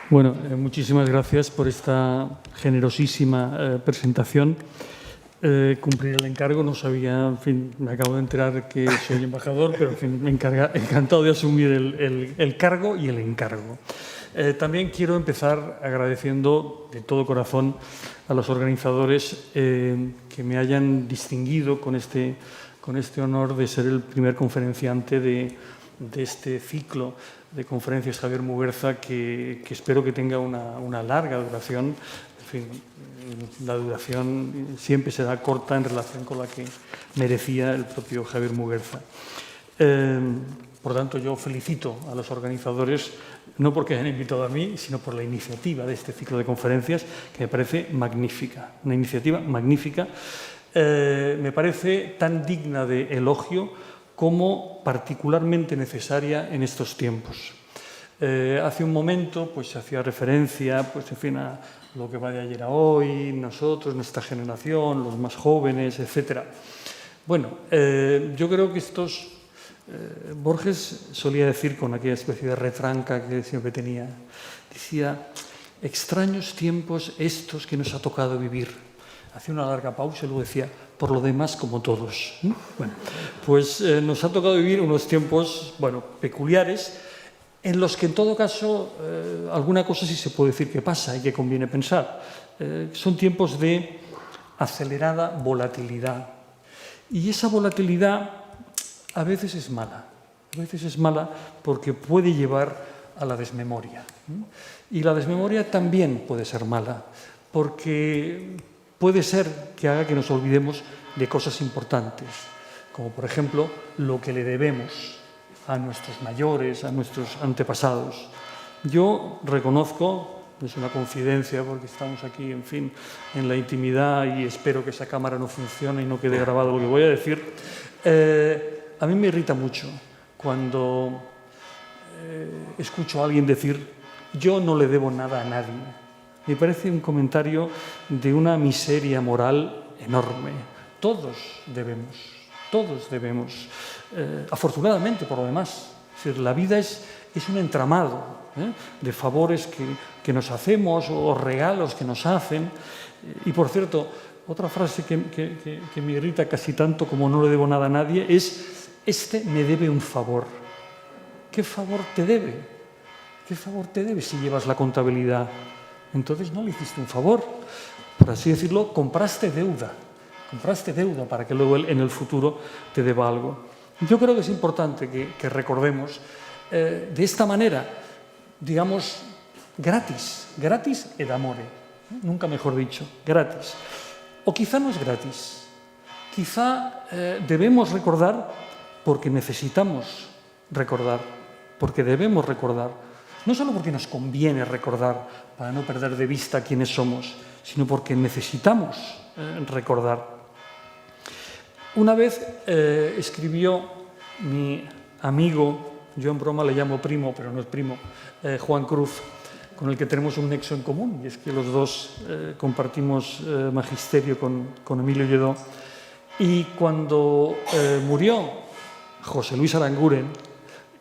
Bueno, muchísimas gracias por esta generosísima presentación. Cumplir el encargo, no sabía, en fin, me acabo de enterar que soy embajador, pero en fin, encantado de asumir el cargo y el encargo. También quiero empezar agradeciendo de todo corazón a los organizadores que me hayan distinguido con este honor de ser el primer conferenciante de este ciclo de conferencias Javier Muguerza, que espero que tenga una larga duración. En fin, la duración siempre será corta en relación con la que merecía el propio Javier Muguerza. Por tanto, yo felicito a los organizadores, no porque hayan invitado a mí, sino por la iniciativa de este ciclo de conferencias, que me parece magnífica. Una iniciativa magnífica. Me parece tan digna de elogio como particularmente necesaria en estos tiempos. Hace un momento pues, se hacía referencia pues, en fin, a lo que va de ayer a hoy, nosotros, nuestra generación, los más jóvenes, etc. Bueno, yo creo que estos... Borges solía decir con aquella especie de retranca que siempre tenía, decía, extraños tiempos estos que nos ha tocado vivir. Hacía una larga pausa y luego decía, por lo demás como todos. Bueno, pues nos ha tocado vivir unos tiempos, bueno, peculiares, en los que en todo caso alguna cosa sí se puede decir que pasa y que conviene pensar. Son tiempos de acelerada volatilidad. Y esa volatilidad a veces es mala. A veces es mala porque puede llevar a la desmemoria. Y la desmemoria también puede ser mala, porque puede ser que haga que nos olvidemos de cosas importantes, como por ejemplo lo que le debemos a nuestros mayores, a nuestros antepasados. Yo reconozco, es una confidencia porque estamos aquí, en fin, en la intimidad y espero que esa cámara no funcione y no quede grabado lo que voy a decir. A mí me irrita mucho cuando escucho a alguien decir yo no le debo nada a nadie. Me parece un comentario de una miseria moral enorme. Todos debemos, afortunadamente por lo demás. Es decir, la vida es un entramado de favores que nos hacemos o regalos que nos hacen. Y por cierto, otra frase que me irrita casi tanto como no le debo nada a nadie es este me debe un favor. ¿Qué favor te debe? ¿Qué favor te debe si llevas la contabilidad? Entonces no le hiciste un favor, por así decirlo, compraste deuda para que luego él en el futuro te deba algo. Yo creo que es importante que recordemos de esta manera, digamos, gratis ed amore, nunca mejor dicho, gratis. O quizá no es gratis, quizá debemos recordar porque necesitamos recordar, porque debemos recordar. No solo porque nos conviene recordar para no perder de vista quiénes somos, sino porque necesitamos recordar. Una vez escribió mi amigo, yo en broma le llamo primo, pero no es primo, Juan Cruz, con el que tenemos un nexo en común, y es que los dos compartimos magisterio con Emilio Lledó. Y cuando murió José Luis Aranguren,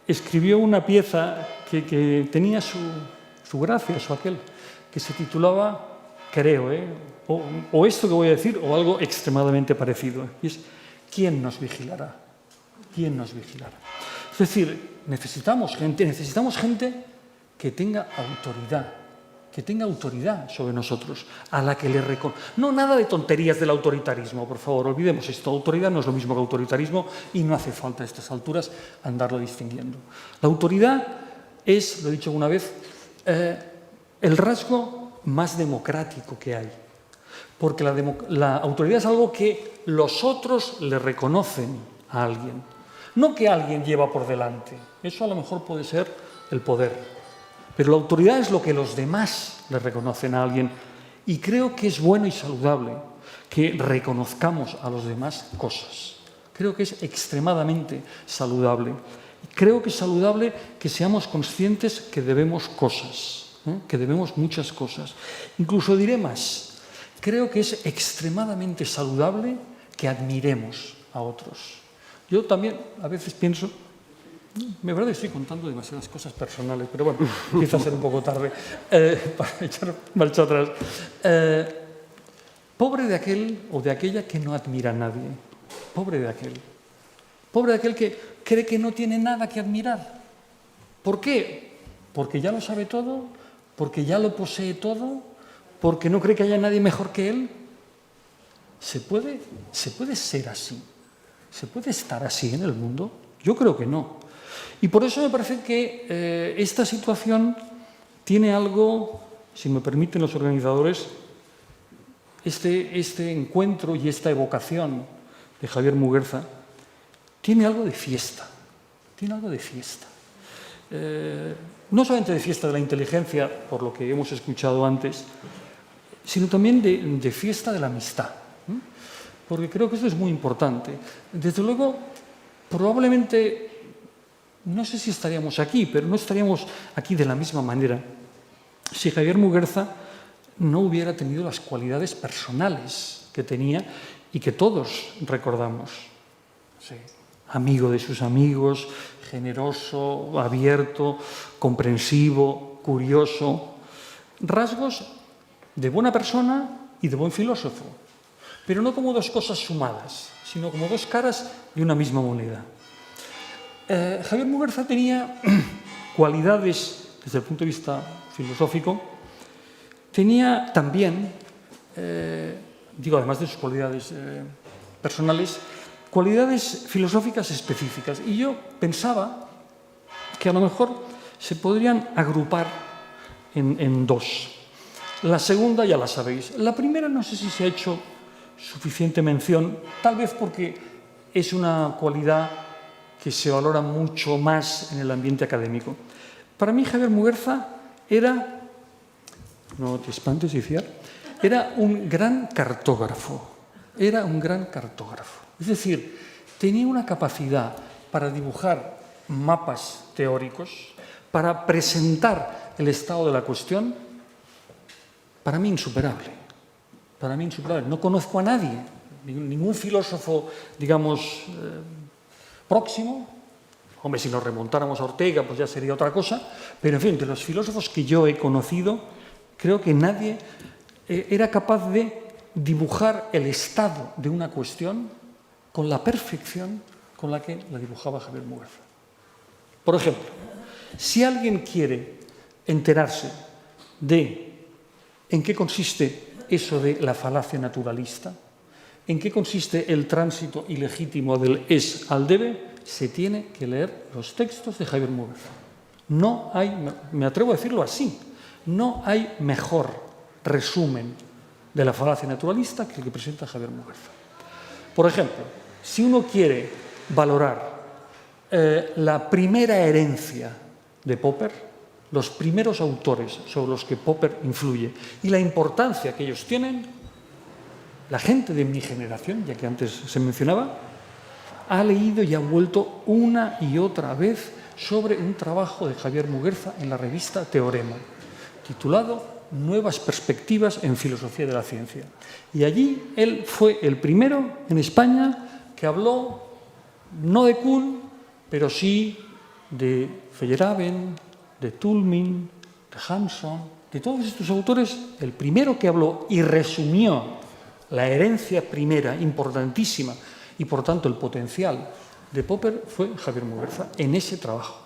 escribió una pieza que tenía su gracia, su aquel, que se titulaba, creo, o esto que voy a decir, o algo extremadamente parecido. Y es, ¿quién nos vigilará? ¿Quién nos vigilará? Es decir, necesitamos gente que tenga autoridad sobre nosotros, a la que le no nada de tonterías del autoritarismo, por favor, olvidemos esto. Autoridad no es lo mismo que autoritarismo y no hace falta a estas alturas andarlo distinguiendo. La autoridad es, lo he dicho una vez, el rasgo más democrático que hay, porque la autoridad es algo que los otros le reconocen a alguien, no que alguien lleva por delante. Eso a lo mejor puede ser el poder. Pero la autoridad es lo que los demás le reconocen a alguien y creo que es bueno y saludable, que reconozcamos a los demás cosas. Creo que es extremadamente saludable. Creo que es saludable que seamos conscientes que debemos cosas, que debemos muchas cosas. Incluso diré más, creo que es extremadamente saludable que admiremos a otros. Yo también a veces pienso, me verdad estoy contando demasiadas cosas personales, pero bueno, empieza a ser un poco tarde para echar marcha atrás. Pobre de aquel o de aquella que no admira a nadie. Pobre de aquel. Pobre de aquel que cree que no tiene nada que admirar. ¿Por qué? Porque ya lo sabe todo, porque ya lo posee todo, porque no cree que haya nadie mejor que él. ¿Se puede ser así? ¿Se puede estar así en el mundo? Yo creo que no. Y por eso me parece que esta situación tiene algo, si me permiten los organizadores, este encuentro y esta evocación de Javier Muguerza tiene algo de fiesta. Tiene algo de fiesta. No solamente de fiesta de la inteligencia, por lo que hemos escuchado antes, sino también de fiesta de la amistad. Porque creo que esto es muy importante. Desde luego, probablemente, no sé si estaríamos aquí, pero no estaríamos aquí de la misma manera si Javier Muguerza no hubiera tenido las cualidades personales que tenía y que todos recordamos. Sí. Amigo de sus amigos, generoso, abierto, comprensivo, curioso. Rasgos de buena persona y de buen filósofo, pero no como dos cosas sumadas, sino como dos caras de una misma moneda. Javier Muguerza tenía cualidades desde el punto de vista filosófico, tenía también, además de sus cualidades personales, cualidades filosóficas específicas. Y yo pensaba que a lo mejor se podrían agrupar en dos. La segunda ya la sabéis. La primera no sé si se ha hecho suficiente mención, tal vez porque es una cualidad que se valora mucho más en el ambiente académico. Para mí Javier Muguerza era, no te espantes, Iciar, era un gran cartógrafo. Era un gran cartógrafo. Es decir, tenía una capacidad para dibujar mapas teóricos, para presentar el estado de la cuestión, para mí insuperable. Para mí insuperable. No conozco a nadie, ningún filósofo, digamos, próximo. Hombre, si nos remontáramos a Ortega, pues ya sería otra cosa. Pero, en fin, de los filósofos que yo he conocido, creo que nadie era capaz de dibujar el estado de una cuestión con la perfección con la que la dibujaba Javier Muguerza. Por ejemplo, si alguien quiere enterarse de en qué consiste eso de la falacia naturalista, en qué consiste el tránsito ilegítimo del es al debe, se tiene que leer los textos de Javier Muguerza. No hay, me atrevo a decirlo así, no hay mejor resumen de la falacia naturalista que el que presenta Javier Muguerza. Por ejemplo, si uno quiere valorar la primera herencia de Popper, los primeros autores sobre los que Popper influye y la importancia que ellos tienen, la gente de mi generación, ya que antes se mencionaba, ha leído y ha vuelto una y otra vez sobre un trabajo de Javier Muguerza en la revista Teorema, titulado Nuevas perspectivas en filosofía de la ciencia. Y allí él fue el primero en España que habló no de Kuhn, pero sí de Feyerabend, de Toulmin, de Hampson, de todos estos autores. El primero que habló y resumió la herencia primera, importantísima, y por tanto el potencial de Popper fue Javier Muguerza en ese trabajo.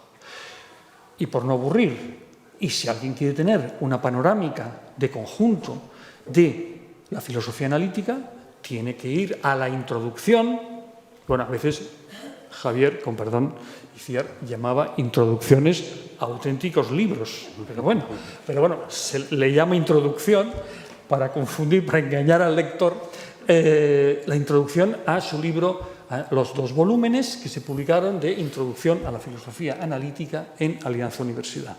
Y por no aburrir, y si alguien quiere tener una panorámica de conjunto de la filosofía analítica, tiene que ir a la introducción. Bueno, a veces Javier, con perdón, Iciar, llamaba introducciones a auténticos libros. Pero bueno, se le llama introducción para confundir, para engañar al lector, la introducción a su libro, a los 2 volúmenes que se publicaron de Introducción a la Filosofía Analítica en Alianza Universidad.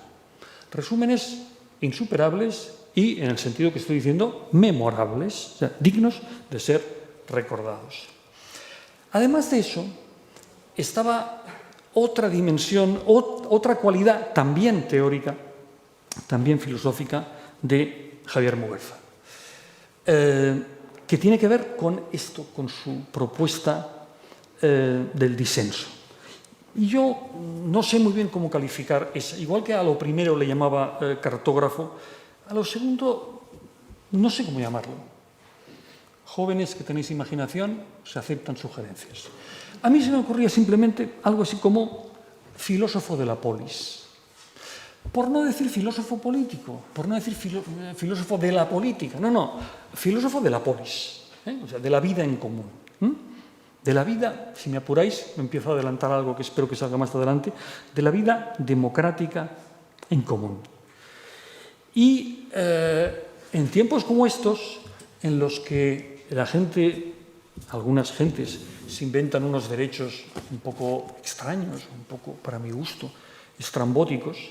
Resúmenes insuperables y, en el sentido que estoy diciendo, memorables, o sea, dignos de ser recordados. Además de eso, estaba otra dimensión, otra cualidad también teórica, también filosófica, de Javier Muguerza, que tiene que ver con esto, con su propuesta del disenso. Y yo no sé muy bien cómo calificar eso. Igual que a lo primero le llamaba cartógrafo, a lo segundo no sé cómo llamarlo. Jóvenes que tenéis imaginación, se aceptan sugerencias. A mí se me ocurría simplemente algo así como filósofo de la polis. Por no decir filósofo político, por no decir filósofo de la política, no, filósofo de la polis, o sea, de la vida en común. De la vida, si me apuráis, me empiezo a adelantar algo que espero que salga más adelante, de la vida democrática en común. Y en tiempos como estos, en los que la gente, algunas gentes, se inventan unos derechos un poco extraños, un poco, para mi gusto, estrambóticos,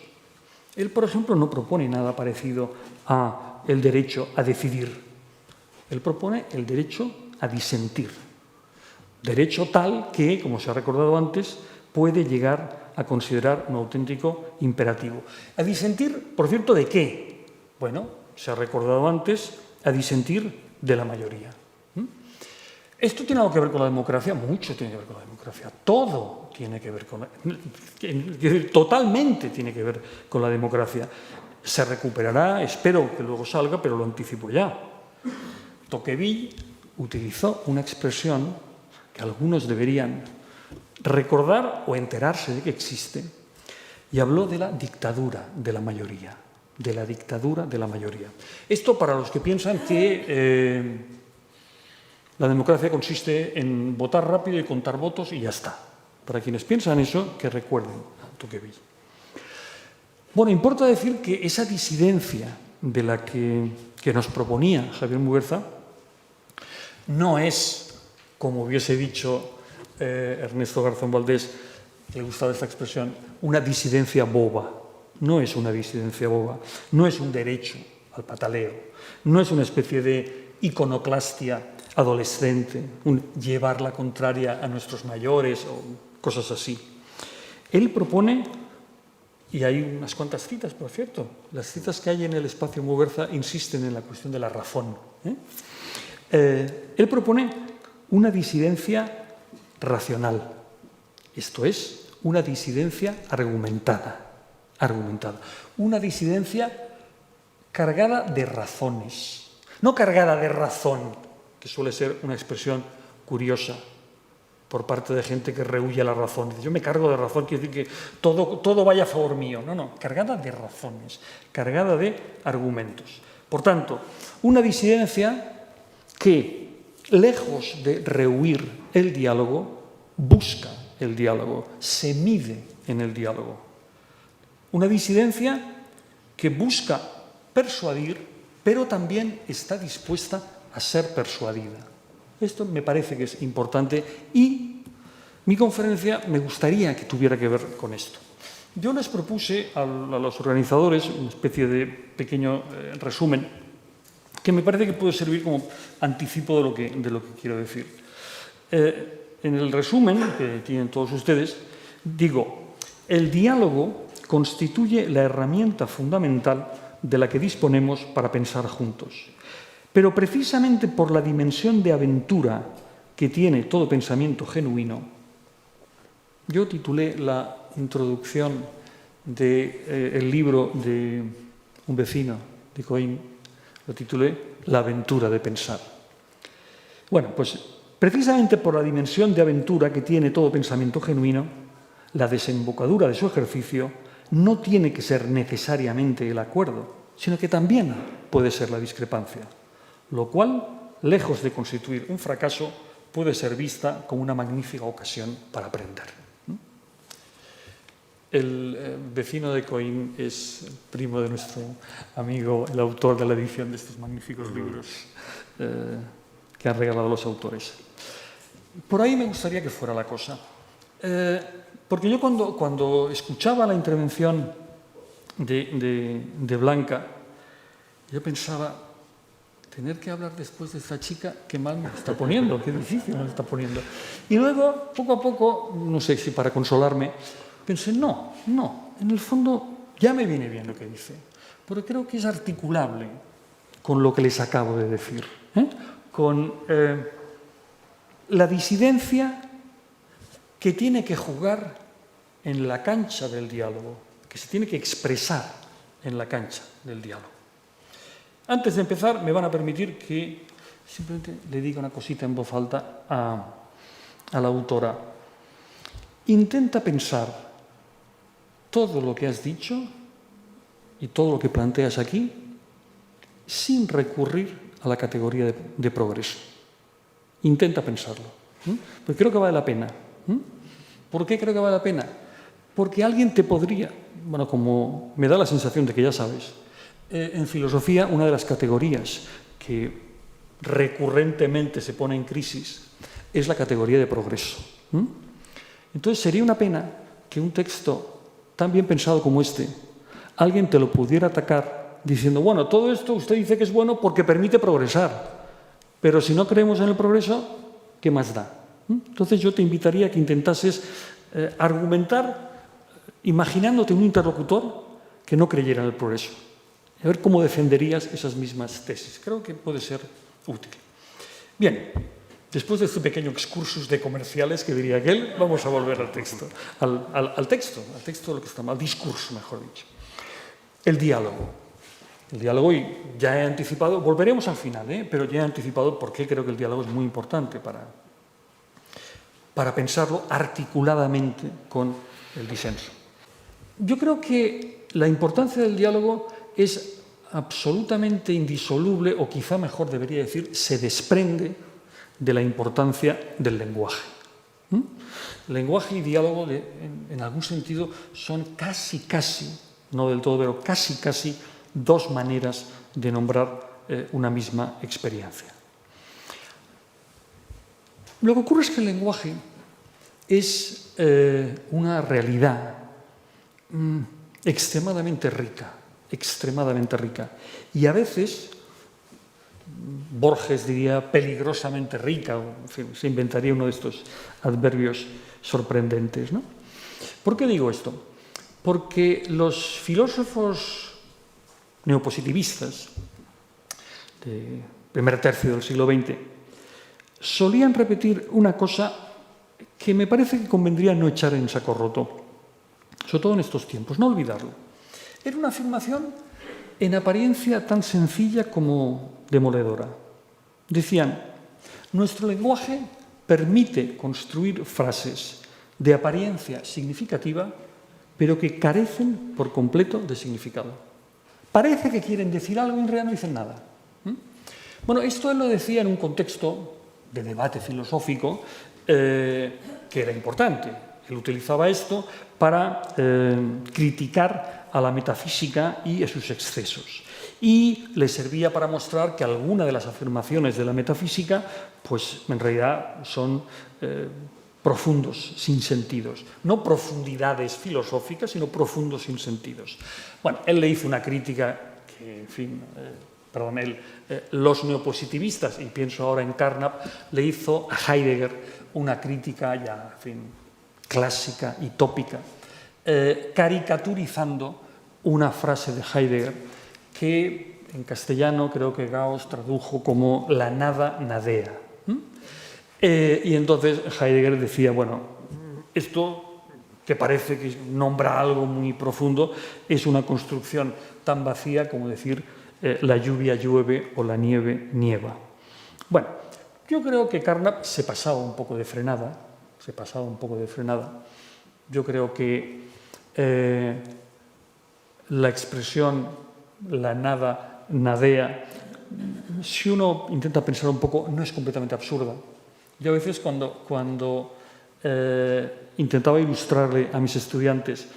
él, por ejemplo, no propone nada parecido a el derecho a decidir. Él propone el derecho a disentir. Derecho tal que, como se ha recordado antes, puede llegar a considerar un auténtico imperativo. ¿A disentir, por cierto, de qué? Bueno, se ha recordado antes, a disentir de la mayoría. ¿Esto tiene algo que ver con la democracia? Mucho tiene que ver con la democracia. Todo tiene que ver con la... Totalmente tiene que ver con la democracia. Se recuperará, espero que luego salga, pero lo anticipo ya. Tocqueville utilizó una expresión que algunos deberían recordar o enterarse de que existe, y habló de la dictadura de la mayoría. De la dictadura de la mayoría. Esto para los que piensan que la democracia consiste en votar rápido y contar votos y ya está. Para quienes piensan eso, que recuerden a Tocqueville. Bueno, importa decir que esa disidencia de la que nos proponía Javier Muguerza no es, como hubiese dicho Ernesto Garzón Valdés, que le gustaba esta expresión, una disidencia boba. No es una disidencia boba, no es un derecho al pataleo, no es una especie de iconoclastia adolescente, un llevar la contraria a nuestros mayores o cosas así. Él propone, y hay unas cuantas citas, por cierto, las citas que hay en el espacio Muguerza insisten en la cuestión de la razón. Él propone una disidencia racional, esto es, una disidencia argumentada, una disidencia cargada de razones, no cargada de razón, que suele ser una expresión curiosa por parte de gente que rehúye la razón. Dice, yo me cargo de razón, quiere decir que todo vaya a favor mío. No, cargada de razones, cargada de argumentos. Por tanto, una disidencia que, lejos de rehuir el diálogo, busca el diálogo, se mide en el diálogo. Una disidencia que busca persuadir, pero también está dispuesta a ser persuadida. Esto me parece que es importante y mi conferencia me gustaría que tuviera que ver con esto. Yo les propuse a los organizadores una especie de pequeño resumen que me parece que puede servir como anticipo de lo que quiero decir. En el resumen que tienen todos ustedes, digo, el diálogo constituye la herramienta fundamental de la que disponemos para pensar juntos. Pero precisamente por la dimensión de aventura que tiene todo pensamiento genuino, yo titulé la introducción del libro de un vecino de Coín, lo titulé La aventura de pensar. Bueno, pues precisamente por la dimensión de aventura que tiene todo pensamiento genuino, la desembocadura de su ejercicio no tiene que ser necesariamente el acuerdo, sino que también puede ser la discrepancia, lo cual, lejos de constituir un fracaso, puede ser vista como una magnífica ocasión para aprender. El vecino de Coín es primo de nuestro amigo, el autor de la edición de estos magníficos libros que han regalado los autores. Por ahí me gustaría que fuera la cosa. Porque yo cuando escuchaba la intervención de Blanca, yo pensaba, tener que hablar después de esta chica, qué mal me está poniendo, qué difícil me está poniendo. Y luego, poco a poco, no sé si para consolarme, pensé, no, en el fondo ya me viene bien lo que dice, porque creo que es articulable con lo que les acabo de decir, con la disidencia que tiene que jugar en la cancha del diálogo, que se tiene que expresar en la cancha del diálogo. Antes de empezar, me van a permitir que simplemente le diga una cosita en voz alta a la autora. Intenta pensar todo lo que has dicho y todo lo que planteas aquí sin recurrir a la categoría de progreso. Intenta pensarlo, porque creo que vale la pena. ¿Por qué creo que vale la pena? Porque alguien te podría, bueno, como me da la sensación de que ya sabes, en filosofía una de las categorías que recurrentemente se pone en crisis es la categoría de progreso. Entonces sería una pena que un texto tan bien pensado como este, alguien te lo pudiera atacar diciendo, bueno, todo esto usted dice que es bueno porque permite progresar, pero si no creemos en el progreso, ¿qué más da? Entonces yo te invitaría a que intentases argumentar imaginándote un interlocutor que no creyera en el progreso. A ver cómo defenderías esas mismas tesis. Creo que puede ser útil. Bien, después de este pequeño excursus de comerciales, que diría aquel, vamos a volver al texto. Al texto de lo que está mal, al discurso, mejor dicho. El diálogo. El diálogo, y ya he anticipado, volveremos al final, pero ya he anticipado por qué creo que el diálogo es muy importante para pensarlo articuladamente con el disenso. Yo creo que la importancia del diálogo es absolutamente indisoluble, o quizá mejor debería decir, se desprende de la importancia del lenguaje. Lenguaje y diálogo, en algún sentido, son casi, no del todo, pero casi dos maneras de nombrar una misma experiencia. Lo que ocurre es que el lenguaje es una realidad extremadamente rica, y a veces Borges diría peligrosamente rica, o en fin, se inventaría uno de estos adverbios sorprendentes, ¿no? ¿Por qué digo esto? Porque los filósofos neopositivistas del primer tercio del siglo XX solían repetir una cosa que me parece que convendría no echar en saco roto, sobre todo en estos tiempos, no olvidarlo. Era una afirmación en apariencia tan sencilla como demoledora. Decían, nuestro lenguaje permite construir frases de apariencia significativa, pero que carecen por completo de significado. Parece que quieren decir algo y en realidad no dicen nada. Bueno, esto él lo decía en un contexto de debate filosófico que era importante. Él utilizaba esto para criticar a la metafísica y a sus excesos. Y le servía para mostrar que algunas de las afirmaciones de la metafísica, pues en realidad son profundos sinsentidos. No profundidades filosóficas, sino profundos sinsentidos. Bueno, él le hizo una crítica que, en fin, los neopositivistas, y pienso ahora en Carnap, le hizo a Heidegger una crítica ya, en fin, clásica y tópica, caricaturizando una frase de Heidegger que en castellano creo que Gauss tradujo como la nada nadea. Y entonces Heidegger decía, bueno, esto que parece que nombra algo muy profundo es una construcción tan vacía como decir la lluvia llueve o la nieve nieva. Bueno, yo creo que Carnap se pasaba un poco de frenada, Yo creo que la expresión la nada nadea, si uno intenta pensar un poco, no es completamente absurda. Yo a veces cuando intentaba ilustrarle a mis estudiantes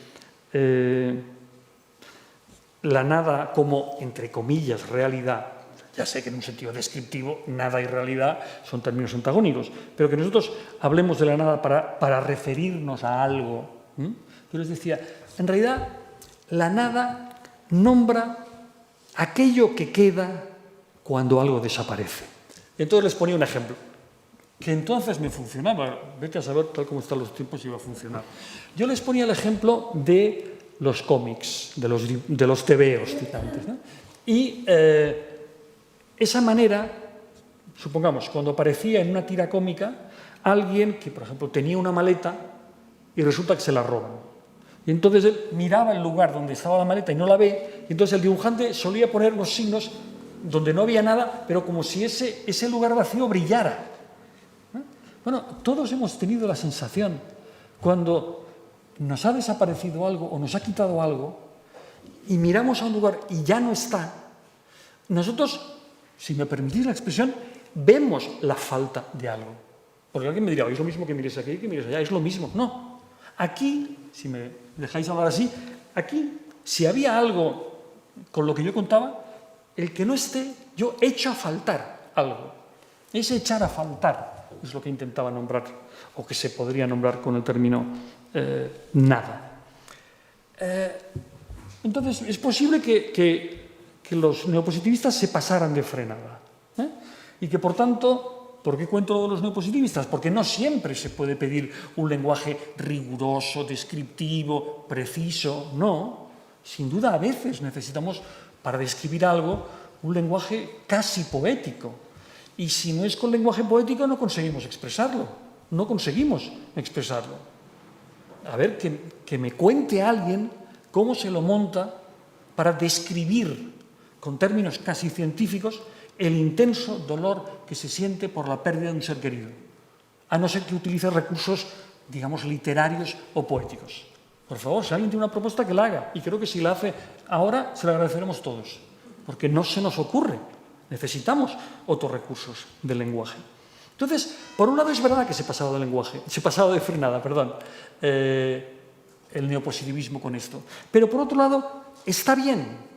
la nada como, entre comillas, realidad, ya sé que en un sentido descriptivo nada y realidad son términos antagónicos, pero que nosotros hablemos de la nada para referirnos a algo. Yo les decía, en realidad la nada nombra aquello que queda cuando algo desaparece. Entonces les ponía un ejemplo, que entonces me funcionaba. Vete a saber, tal como están los tiempos, si iba a funcionar. Yo les ponía el ejemplo de los cómics, de los tebeos, ¿no? Y esa manera, supongamos, cuando aparecía en una tira cómica alguien que, por ejemplo, tenía una maleta y resulta que se la roban. Y entonces él miraba el lugar donde estaba la maleta y no la ve, y entonces el dibujante solía poner unos signos donde no había nada, pero como si ese lugar vacío brillara. Bueno, todos hemos tenido la sensación, cuando nos ha desaparecido algo o nos ha quitado algo, y miramos a un lugar y ya no está, nosotros, si me permitís la expresión, vemos la falta de algo. Porque alguien me dirá, es lo mismo que mires aquí y que mires allá, es lo mismo. No. Aquí, si me dejáis hablar así, aquí, si había algo con lo que yo contaba, el que no esté, yo echo a faltar algo. Ese echar a faltar es lo que intentaba nombrar, o que se podría nombrar con el término nada. Entonces, es posible que los neopositivistas se pasaran de frenada. Y que, por tanto, ¿por qué cuento lo de los neopositivistas? Porque no siempre se puede pedir un lenguaje riguroso, descriptivo, preciso. No. Sin duda, a veces necesitamos, para describir algo, un lenguaje casi poético. Y si no es con lenguaje poético, no conseguimos expresarlo. No conseguimos expresarlo. A ver, que me cuente alguien cómo se lo monta para describir, con términos casi científicos, el intenso dolor que se siente por la pérdida de un ser querido. A no ser que utilice recursos, digamos, literarios o poéticos. Por favor, si alguien tiene una propuesta, que la haga. Y creo que si la hace ahora, se la agradeceremos todos. Porque no se nos ocurre. Necesitamos otros recursos del lenguaje. Entonces, por un lado es verdad que se pasaba de lenguaje, se pasaba de frenada, perdón, el neopositivismo con esto. Pero por otro lado, está bien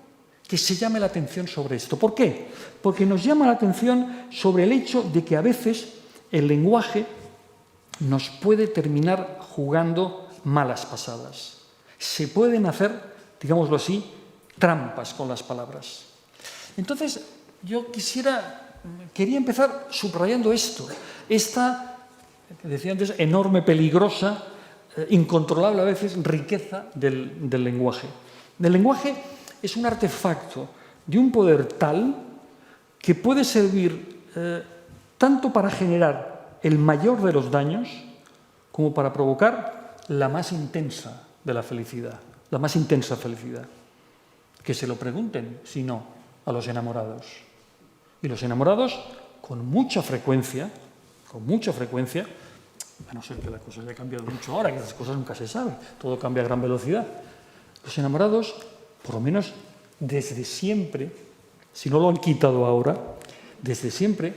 que se llame la atención sobre esto. ¿Por qué? Porque nos llama la atención sobre el hecho de que a veces el lenguaje nos puede terminar jugando malas pasadas. Se pueden hacer, digámoslo así, trampas con las palabras. Entonces, yo quería empezar subrayando esto, esta, que decía antes, enorme, peligrosa, incontrolable a veces, riqueza del lenguaje. El lenguaje es un artefacto de un poder tal que puede servir tanto para generar el mayor de los daños como para provocar la más intensa de la felicidad, la más intensa felicidad. Que se lo pregunten, si no, a los enamorados. Y los enamorados, con mucha frecuencia, a no ser que las cosas hayan cambiado mucho ahora, que las cosas nunca se saben, todo cambia a gran velocidad. Los enamorados, por lo menos desde siempre, si no lo han quitado ahora, desde siempre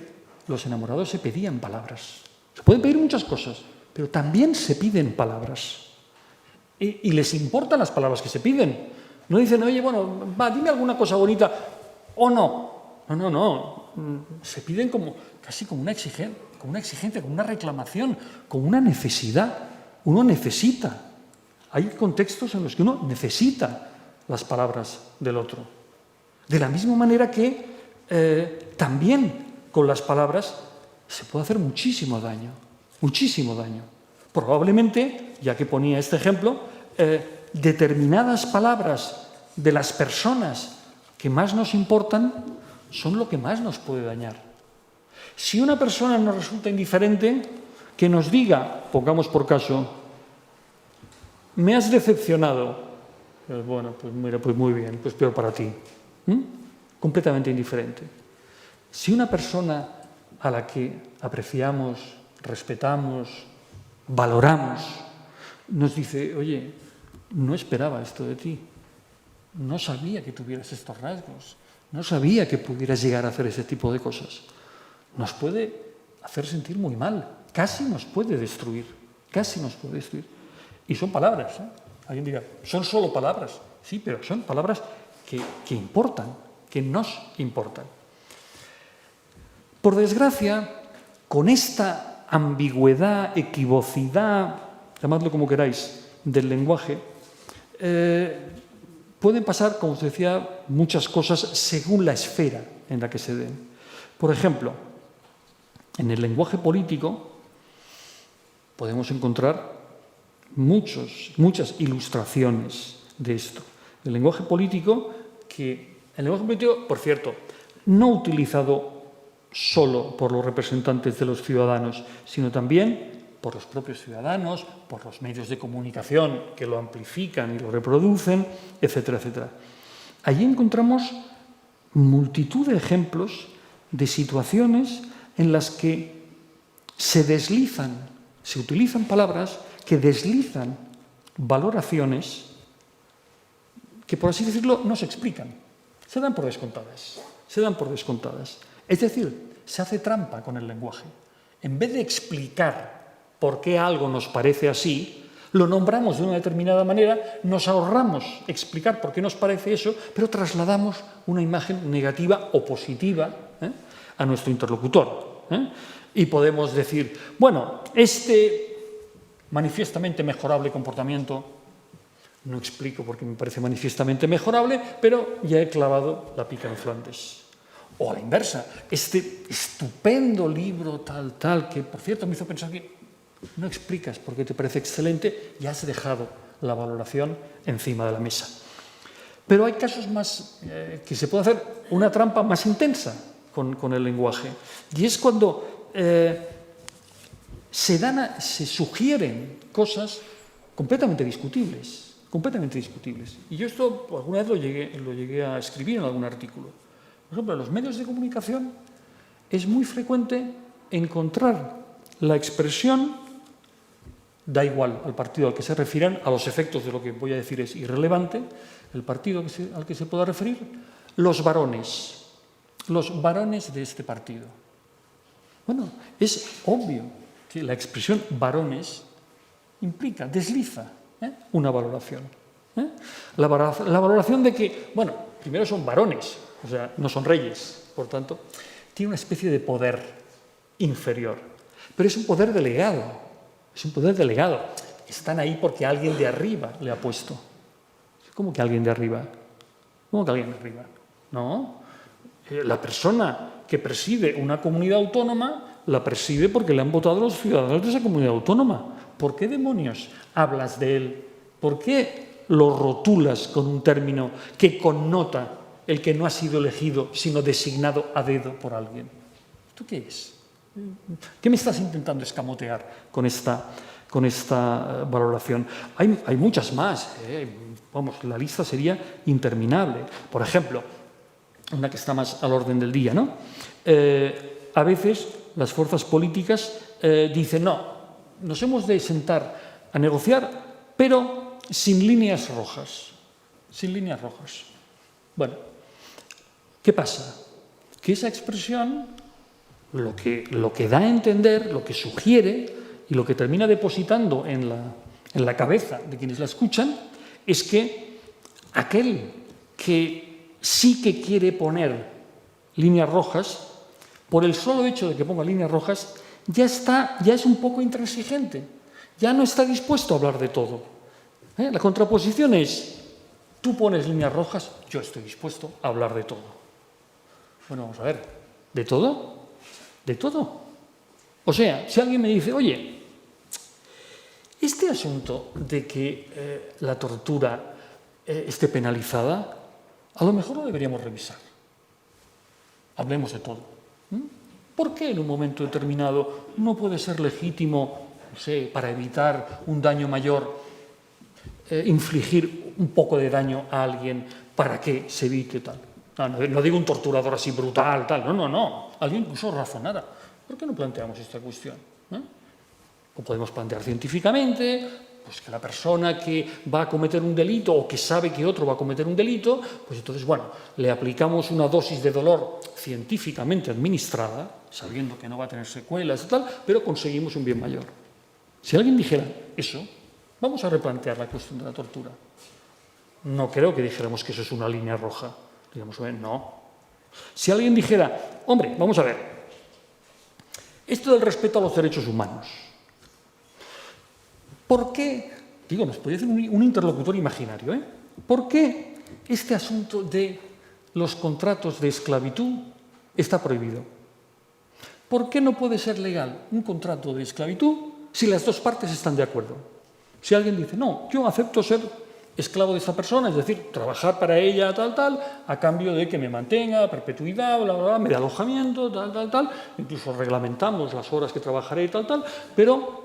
los enamorados se pedían palabras. Se pueden pedir muchas cosas, pero también se piden palabras. Y les importan las palabras que se piden. No dicen, oye, bueno, dime alguna cosa bonita, o no. No. Se piden casi como una exigencia, como una reclamación, como una necesidad. Uno necesita. Hay contextos en los que uno necesita las palabras del otro. De la misma manera que también con las palabras se puede hacer muchísimo daño. Probablemente, ya que ponía este ejemplo, determinadas palabras de las personas que más nos importan son lo que más nos puede dañar. Si una persona nos resulta indiferente, que nos diga, pongamos por caso, me has decepcionado. Pues bueno, pues mira, pues muy bien, pues peor para ti. Completamente indiferente. Si una persona a la que apreciamos, respetamos, valoramos, nos dice, oye, no esperaba esto de ti, no sabía que tuvieras estos rasgos, no sabía que pudieras llegar a hacer ese tipo de cosas, nos puede hacer sentir muy mal, casi nos puede destruir. Y son palabras, ¿eh? Alguien dirá, son solo palabras. Sí, pero son palabras que importan, que nos importan. Por desgracia, con esta ambigüedad, equivocidad, llamadlo como queráis, del lenguaje, pueden pasar, como os decía, muchas cosas según la esfera en la que se den. Por ejemplo, en el lenguaje político podemos encontrar muchas ilustraciones de esto. El lenguaje político, por cierto, no utilizado solo por los representantes de los ciudadanos, sino también por los propios ciudadanos, por los medios de comunicación que lo amplifican y lo reproducen, etcétera, etcétera. Allí encontramos multitud de ejemplos de situaciones en las que se utilizan palabras que deslizan valoraciones que, por así decirlo, no se explican. Se dan por descontadas. Es decir, se hace trampa con el lenguaje. En vez de explicar por qué algo nos parece así, lo nombramos de una determinada manera, nos ahorramos explicar por qué nos parece eso, pero trasladamos una imagen negativa o positiva a nuestro interlocutor. Y podemos decir, bueno, este manifiestamente mejorable comportamiento, no explico por qué me parece manifiestamente mejorable, pero ya he clavado la pica en Flandes. O a la inversa, este estupendo libro tal, que por cierto me hizo pensar que no explicas por qué te parece excelente y has dejado la valoración encima de la mesa. Pero hay casos más que se puede hacer una trampa más intensa con el lenguaje. Y es cuando se sugieren cosas completamente discutibles. Y yo esto alguna vez lo llegué a escribir en algún artículo. Por ejemplo, en los medios de comunicación es muy frecuente encontrar la expresión, da igual al partido al que se refieran, a los efectos de lo que voy a decir es irrelevante, el partido al que se pueda referir, los varones de este partido. Bueno, es obvio que la expresión varones implica, desliza una valoración. La valoración de que, bueno, primero son varones, o sea, no son reyes, por tanto, tiene una especie de poder inferior. Pero es un poder delegado, Están ahí porque alguien de arriba le ha puesto. ¿Cómo que alguien de arriba? No. La persona que preside una comunidad autónoma la preside porque le han votado los ciudadanos de esa comunidad autónoma. ¿Por qué demonios hablas de él? ¿Por qué lo rotulas con un término que connota el que no ha sido elegido, sino designado a dedo por alguien? ¿Esto qué es? ¿Qué me estás intentando escamotear con esta valoración? Hay muchas más. Vamos, la lista sería interminable. Por ejemplo, una que está más al orden del día, ¿no? A veces las fuerzas políticas dicen, no, nos hemos de sentar a negociar, pero sin líneas rojas. Bueno, ¿qué pasa? Que esa expresión lo que da a entender, lo que sugiere y lo que termina depositando en la cabeza de quienes la escuchan es que aquel que sí que quiere poner líneas rojas, por el solo hecho de que ponga líneas rojas, ya es un poco intransigente, ya no está dispuesto a hablar de todo. La contraposición es, tú pones líneas rojas, yo estoy dispuesto a hablar de todo. Bueno, vamos a ver, ¿de todo? De todo. O sea, si alguien me dice, oye, este asunto de que la tortura esté penalizada, a lo mejor lo deberíamos revisar. Hablemos de todo. ¿Por qué en un momento determinado no puede ser legítimo, no sé, para evitar un daño mayor, infligir un poco de daño a alguien para que se evite tal? No digo un torturador así brutal, tal. No. Alguien incluso razonara. ¿Por qué no planteamos esta cuestión? O podemos plantear científicamente, pues que la persona que va a cometer un delito o que sabe que otro va a cometer un delito, pues entonces, bueno, le aplicamos una dosis de dolor científicamente administrada, sabiendo que no va a tener secuelas y tal, pero conseguimos un bien mayor. Si alguien dijera eso, vamos a replantear la cuestión de la tortura. No creo que dijéramos que eso es una línea roja. Digamos, no. Si alguien dijera, hombre, vamos a ver, esto del respeto a los derechos humanos, ¿por qué? Digo, nos podría decir un interlocutor imaginario, ¿por qué este asunto de los contratos de esclavitud está prohibido. ¿Por qué no puede ser legal un contrato de esclavitud si las dos partes están de acuerdo? Si alguien dice, no, yo acepto ser esclavo de esta persona, es decir, trabajar para ella, a cambio de que me mantenga, perpetuidad, bla, bla, bla, me dé alojamiento, incluso reglamentamos las horas que trabajaré, pero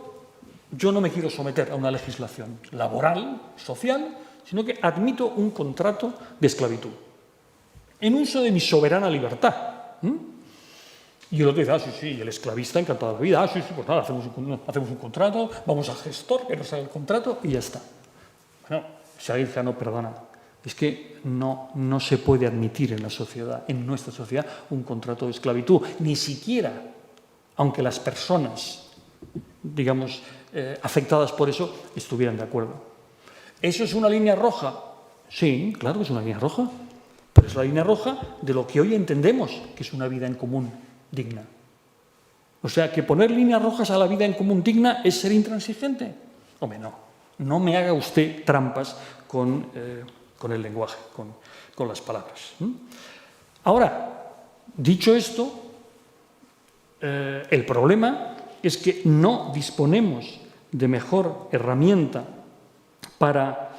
yo no me quiero someter a una legislación laboral, social, sino que admito un contrato de esclavitud, en uso de mi soberana libertad. Y el otro dice, sí, el esclavista encantado de la vida, sí, pues nada, hacemos un contrato, vamos al gestor, que nos haga el contrato y ya está. Bueno, si alguien dice, no, perdona, es que no se puede admitir en la sociedad, en nuestra sociedad, un contrato de esclavitud, ni siquiera, aunque las personas, digamos, afectadas por eso, estuvieran de acuerdo. ¿Eso es una línea roja? Sí, claro que es una línea roja, pero es la línea roja de lo que hoy entendemos que es una vida en común digna. O sea, que poner líneas rojas a la vida en común digna es ser intransigente. Hombre, no me haga usted trampas con el lenguaje, con las palabras. Ahora, dicho esto, el problema es que no disponemos de mejor herramienta para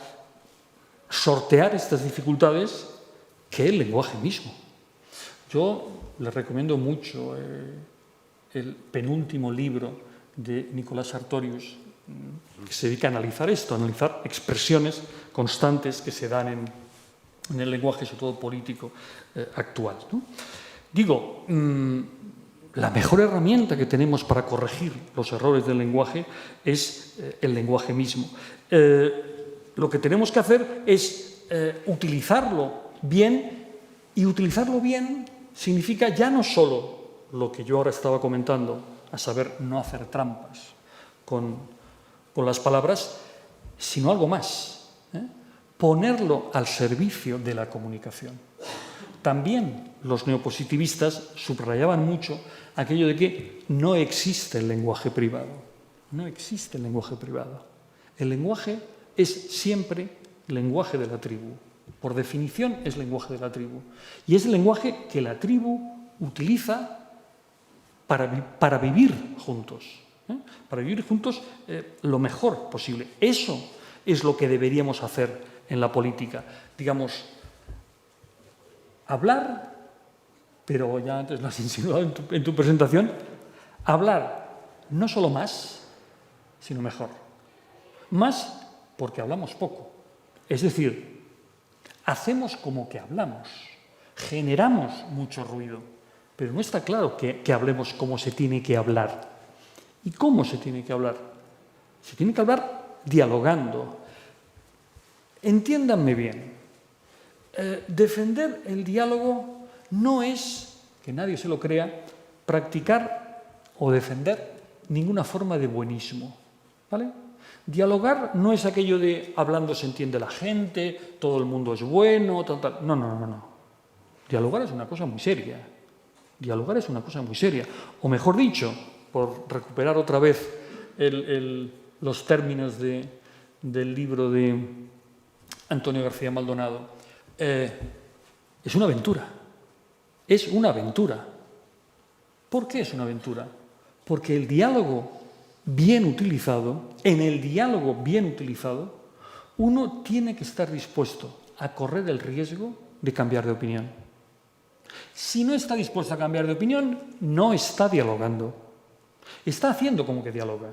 sortear estas dificultades que el lenguaje mismo. Yo les recomiendo mucho el penúltimo libro de Nicolás Sartorius, que se dedica a analizar esto, a analizar expresiones constantes que se dan en el lenguaje, sobre todo político, actual, ¿no? Digo, la mejor herramienta que tenemos para corregir los errores del lenguaje es el lenguaje mismo. Lo que tenemos que hacer es utilizarlo bien, y utilizarlo bien significa ya no solo lo que yo ahora estaba comentando, a saber, no hacer trampas con las palabras, sino algo más, ponerlo al servicio de la comunicación. También los neopositivistas subrayaban mucho aquello de que no existe el lenguaje privado. No existe el lenguaje privado. El lenguaje es siempre lenguaje de la tribu. Por definición es lenguaje de la tribu. Y es el lenguaje que la tribu utiliza para vivir juntos. Para vivir juntos lo mejor posible. Eso es lo que deberíamos hacer en la política. Digamos, hablar, pero ya antes lo has insinuado en tu presentación, hablar no solo más, sino mejor. Más porque hablamos poco. Es decir, hacemos como que hablamos, generamos mucho ruido, pero no está claro que hablemos como se tiene que hablar. ¿Y cómo se tiene que hablar? Se tiene que hablar dialogando. Entiéndanme bien, defender el diálogo no es, que nadie se lo crea, practicar o defender ninguna forma de buenismo, ¿vale? Dialogar no es aquello de hablando se entiende la gente, todo el mundo es bueno, tal. No. Dialogar es una cosa muy seria. Dialogar es una cosa muy seria. O mejor dicho, por recuperar otra vez los términos del libro de Antonio García Maldonado, es una aventura. Es una aventura. ¿Por qué es una aventura? Porque el diálogo bien utilizado, en el diálogo bien utilizado, uno tiene que estar dispuesto a correr el riesgo de cambiar de opinión. Si no está dispuesto a cambiar de opinión, no está dialogando. Está haciendo como que dialoga.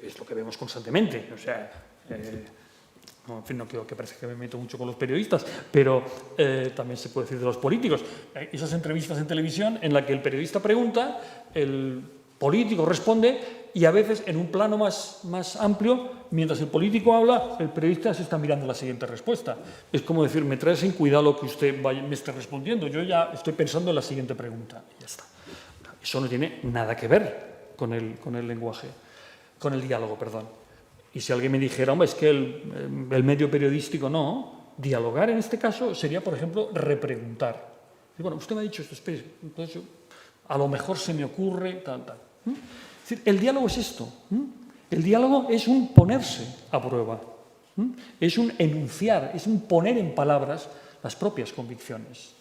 Es lo que vemos constantemente. O sea, en fin, no quiero que parezca que me meto mucho con los periodistas, pero también se puede decir de los políticos. Esas entrevistas en televisión en las que el periodista pregunta, el político responde y a veces en un plano más amplio, mientras el político habla, el periodista se está mirando la siguiente respuesta. Es como decir, me trae sin cuidado lo que usted me esté respondiendo, yo ya estoy pensando en la siguiente pregunta. Y ya está. Eso no tiene nada que ver con el lenguaje, con el diálogo, perdón. Y si alguien me dijera, hombre, es que el medio periodístico no, dialogar en este caso sería, por ejemplo, repreguntar. Y bueno, usted me ha dicho esto, espere, entonces a lo mejor se me ocurre, tal. Es decir, el diálogo es esto. El diálogo es un ponerse a prueba. Es un enunciar, es un poner en palabras las propias convicciones,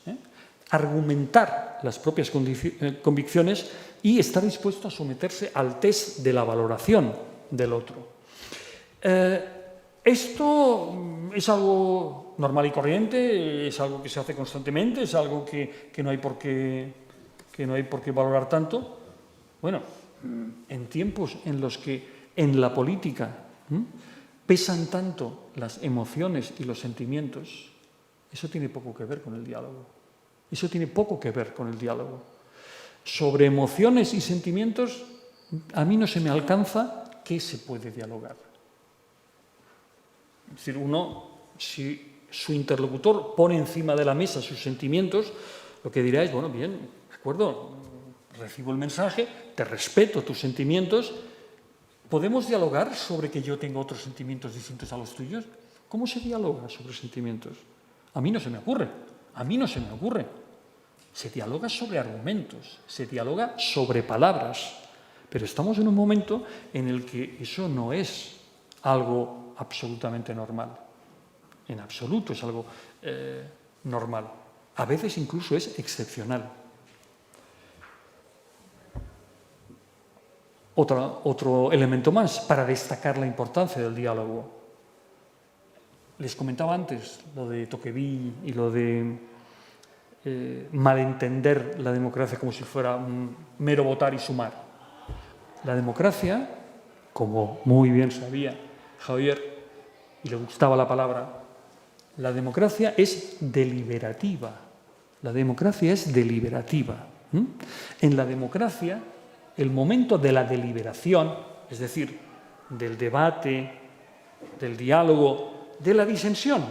argumentar las propias convicciones y estar dispuesto a someterse al test de la valoración del otro. Esto es algo normal y corriente, es algo que se hace constantemente, es algo que no hay por qué valorar tanto. Bueno, en tiempos en los que en la política pesan tanto las emociones y los sentimientos, eso tiene poco que ver con el diálogo. Eso tiene poco que ver con el diálogo. Sobre emociones y sentimientos, a mí no se me alcanza qué se puede dialogar. Es decir, si su interlocutor pone encima de la mesa sus sentimientos, lo que dirá es, bueno, bien, de acuerdo, recibo el mensaje, te respeto tus sentimientos. ¿Podemos dialogar sobre que yo tengo otros sentimientos distintos a los tuyos? ¿Cómo se dialoga sobre sentimientos? A mí no se me ocurre. Se dialoga sobre argumentos, se dialoga sobre palabras, pero estamos en un momento en el que eso no es algo absolutamente normal. En absoluto es algo normal. A veces incluso es excepcional. Otro elemento más para destacar la importancia del diálogo. Les comentaba antes lo de Tocqueville y lo de malentender la democracia como si fuera un mero votar y sumar. La democracia, como muy bien sabía Javier, y le gustaba la palabra, la democracia es deliberativa. La democracia es deliberativa. En la democracia, el momento de la deliberación, es decir, del debate, del diálogo, de la disensión,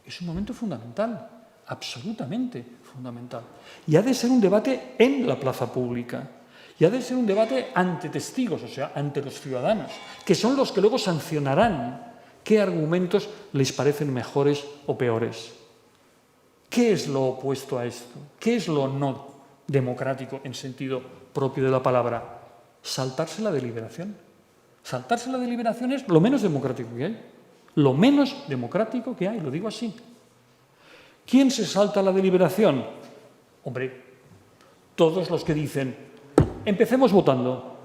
es un momento fundamental, absolutamente fundamental. Y ha de ser un debate en la plaza pública, y ha de ser un debate ante testigos, o sea, ante los ciudadanos, que son los que luego sancionarán qué argumentos les parecen mejores o peores. ¿Qué es lo opuesto a esto? ¿Qué es lo no democrático en sentido propio de la palabra? Saltarse la deliberación. Saltarse la deliberación es lo menos democrático que hay. Lo menos democrático que hay, lo digo así. ¿Quién se salta la deliberación? Hombre, todos los que dicen, empecemos votando,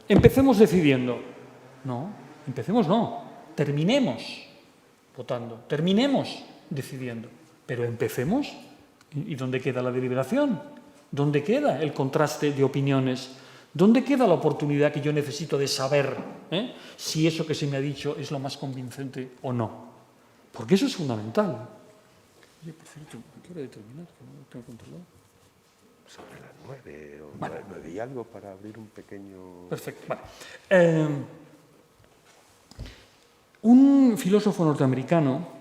empecemos decidiendo. No, empecemos no, terminemos votando, terminemos decidiendo. Pero empecemos. ¿Y dónde queda la deliberación? ¿Dónde queda el contraste de opiniones? ¿Dónde queda la oportunidad que yo necesito de saber si eso que se me ha dicho es lo más convincente o no? Porque eso es fundamental. Oye, por cierto, ¿a qué hora de terminar? Que no lo tengo controlado. Sobre las 9 o 9 y algo para abrir un pequeño... Perfecto, vale. Un filósofo norteamericano,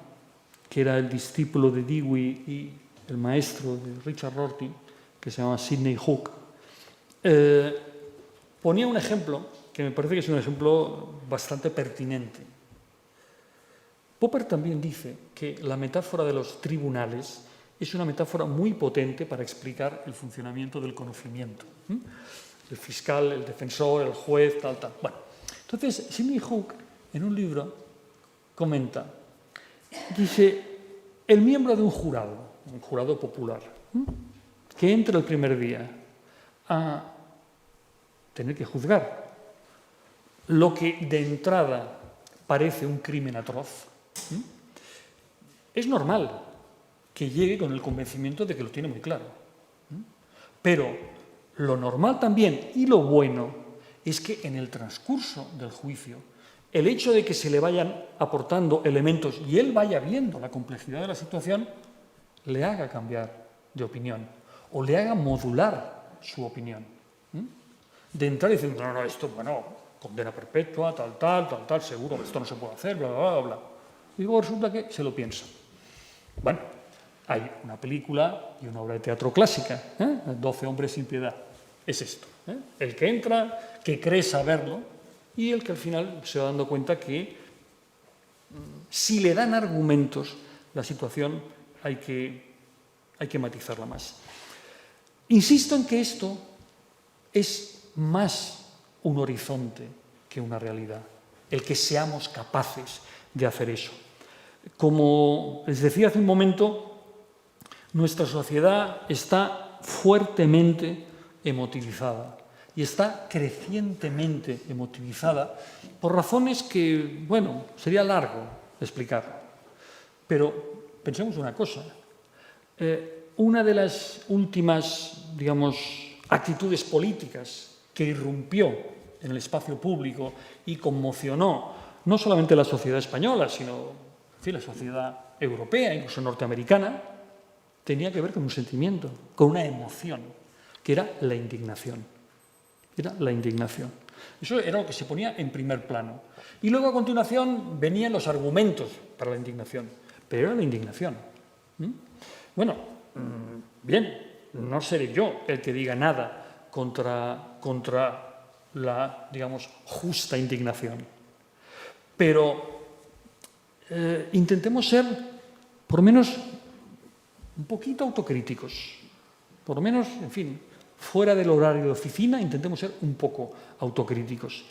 que era el discípulo de Dewey y el maestro de Richard Rorty, que se llama Sidney Hook, ponía un ejemplo que me parece que es un ejemplo bastante pertinente. Popper también dice que la metáfora de los tribunales es una metáfora muy potente para explicar el funcionamiento del conocimiento. El fiscal, el defensor, el juez, tal. Bueno, entonces, Sidney Hook, en un libro, comenta, dice, el miembro de un jurado popular, que entra el primer día a tener que juzgar lo que de entrada parece un crimen atroz, es normal que llegue con el convencimiento de que lo tiene muy claro. Pero lo normal también y lo bueno es que en el transcurso del juicio, el hecho de que se le vayan aportando elementos y él vaya viendo la complejidad de la situación, le haga cambiar de opinión o le haga modular su opinión. De entrar y decir, no, esto, bueno, condena perpetua, tal, seguro, esto no se puede hacer, bla, bla, bla, bla. Y luego resulta que se lo piensa. Bueno, hay una película y una obra de teatro clásica, 12 hombres sin piedad. Es esto, el que entra, que cree saberlo, y el que al final se va dando cuenta que si le dan argumentos, la situación hay que matizarla más. Insisto en que esto es más un horizonte que una realidad. el que seamos capaces de hacer eso. Como les decía hace un momento, nuestra sociedad está fuertemente emotivizada y está crecientemente emotivizada por razones que, bueno, sería largo explicar. Pero pensemos una cosa. Una de las últimas, digamos, actitudes políticas que irrumpió en el espacio público y conmocionó no solamente la sociedad española, sino la sociedad europea, incluso norteamericana, tenía que ver con un sentimiento, con una emoción, que era la indignación. Era la indignación. Eso era lo que se ponía en primer plano. Y luego, a continuación, venían los argumentos para la indignación. Pero era la indignación. Bueno, bien, no seré yo el que diga nada contra la, digamos, justa indignación. Pero intentemos ser, por lo menos, un poquito autocríticos. Por lo menos, en fin, fuera del horario de oficina, intentemos ser un poco autocríticos.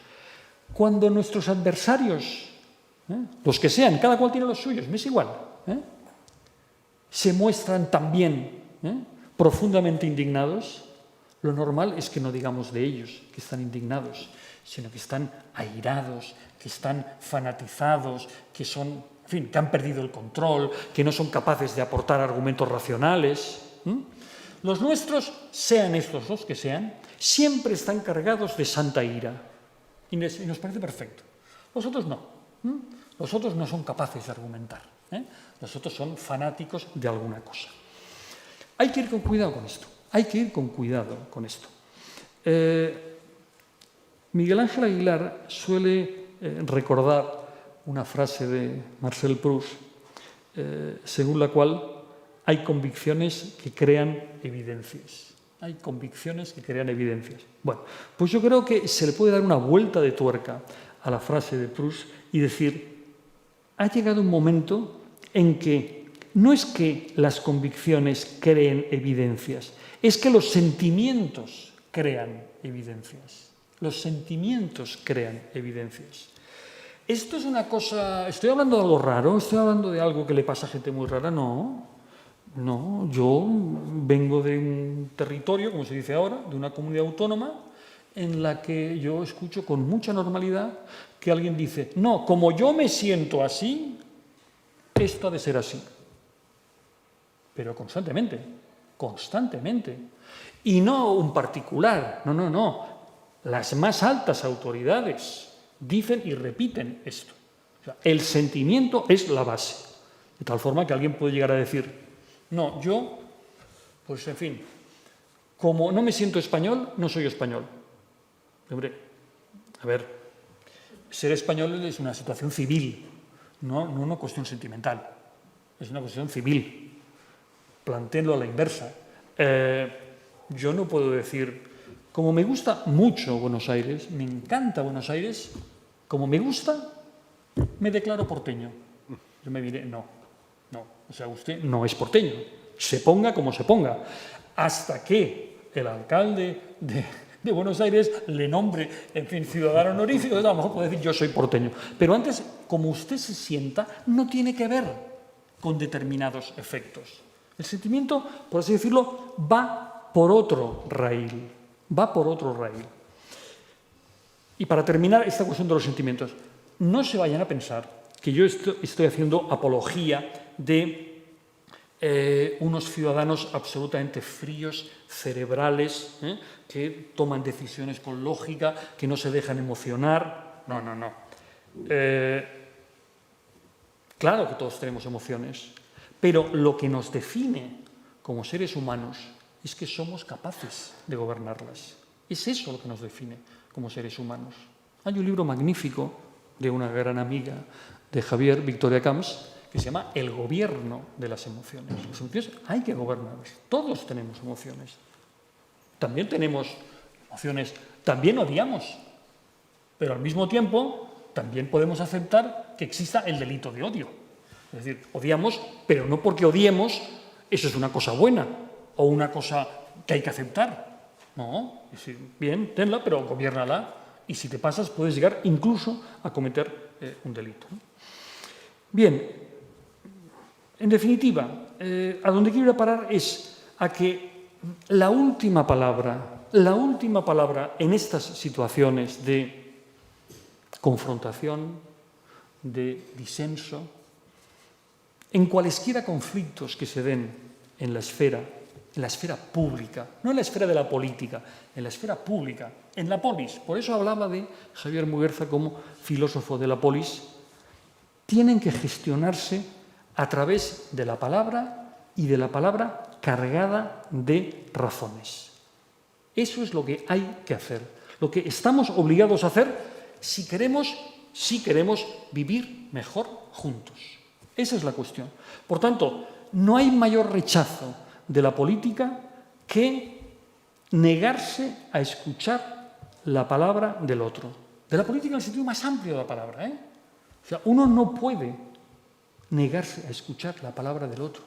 Cuando nuestros adversarios, los que sean, cada cual tiene los suyos, me es igual, se muestran también profundamente indignados, lo normal es que no digamos de ellos que están indignados, sino que están airados, que están fanatizados, que son, en fin, que han perdido el control, que no son capaces de aportar argumentos racionales. Los nuestros, sean estos los que sean, siempre están cargados de santa ira. Y nos parece perfecto. Los otros no. Los otros no son capaces de argumentar. Los otros son fanáticos de alguna cosa. Hay que ir con cuidado con esto. Hay que ir con cuidado con esto. Miguel Ángel Aguilar suele recordar una frase de Marcel Proust, según la cual hay convicciones que crean evidencias. Hay convicciones que crean evidencias. Bueno, pues yo creo que se le puede dar una vuelta de tuerca a la frase de Proust y decir, ha llegado un momento en que no es que las convicciones creen evidencias, es que los sentimientos crean evidencias. Los sentimientos crean evidencias. Esto es una cosa... ¿Estoy hablando de algo raro? ¿Estoy hablando de algo que le pasa a gente muy rara? No, yo vengo de un territorio, como se dice ahora, de una comunidad autónoma, en la que yo escucho con mucha normalidad que alguien dice, no, como yo me siento así, esto ha de ser así. Pero constantemente. Y no un particular, no. Las más altas autoridades dicen y repiten esto. O sea, el sentimiento es la base. De tal forma que alguien puede llegar a decir, no, yo, pues en fin, como no me siento español, no soy español. Hombre, a ver, ser español es una situación civil, no una cuestión sentimental. Es una cuestión civil. Plantéenlo a la inversa. Yo no puedo decir, como me gusta mucho Buenos Aires, me encanta Buenos Aires, como me gusta, me declaro porteño. Yo me diré, no, o sea, usted no es porteño, se ponga como se ponga, hasta que el alcalde de Buenos Aires le nombre, en fin, ciudadano honorífico, a lo mejor puede decir yo soy porteño. Pero antes, como usted se sienta, no tiene que ver con determinados efectos. El sentimiento, por así decirlo, va por otro raíl. Y para terminar esta cuestión de los sentimientos, no se vayan a pensar que yo estoy haciendo apología de unos ciudadanos absolutamente fríos, cerebrales, que toman decisiones con lógica, que no se dejan emocionar. No. Claro que todos tenemos emociones, pero lo que nos define como seres humanos es que somos capaces de gobernarlas. Es eso lo que nos define como seres humanos. Hay un libro magnífico de una gran amiga de Javier, Victoria Camps, que se llama El gobierno de las emociones. Las emociones hay que gobernarlas. Todos tenemos emociones. También tenemos emociones, también odiamos, pero al mismo tiempo también podemos aceptar que exista el delito de odio. Es decir, odiamos, pero no porque odiemos, eso es una cosa buena o una cosa que hay que aceptar. No, es decir, bien, tenla, pero gobiérnala Y si te pasas, puedes llegar incluso a cometer un delito, ¿no? Bien, en definitiva, a donde quiero ir a parar es a que la última palabra en estas situaciones de confrontación, de disenso, en cualesquiera conflictos que se den en la esfera pública, no en la esfera de la política, en la esfera pública, en la polis. Por eso hablaba de Javier Muguerza como filósofo de la polis. Tienen que gestionarse a través de la palabra y de la palabra cargada de razones. Eso es lo que hay que hacer, lo que estamos obligados a hacer si queremos vivir mejor juntos. Esa es la cuestión. Por tanto, no hay mayor rechazo de la política que negarse a escuchar la palabra del otro. De la política en el sentido más amplio de la palabra, ¿eh? O sea, uno no puede negarse a escuchar la palabra del otro.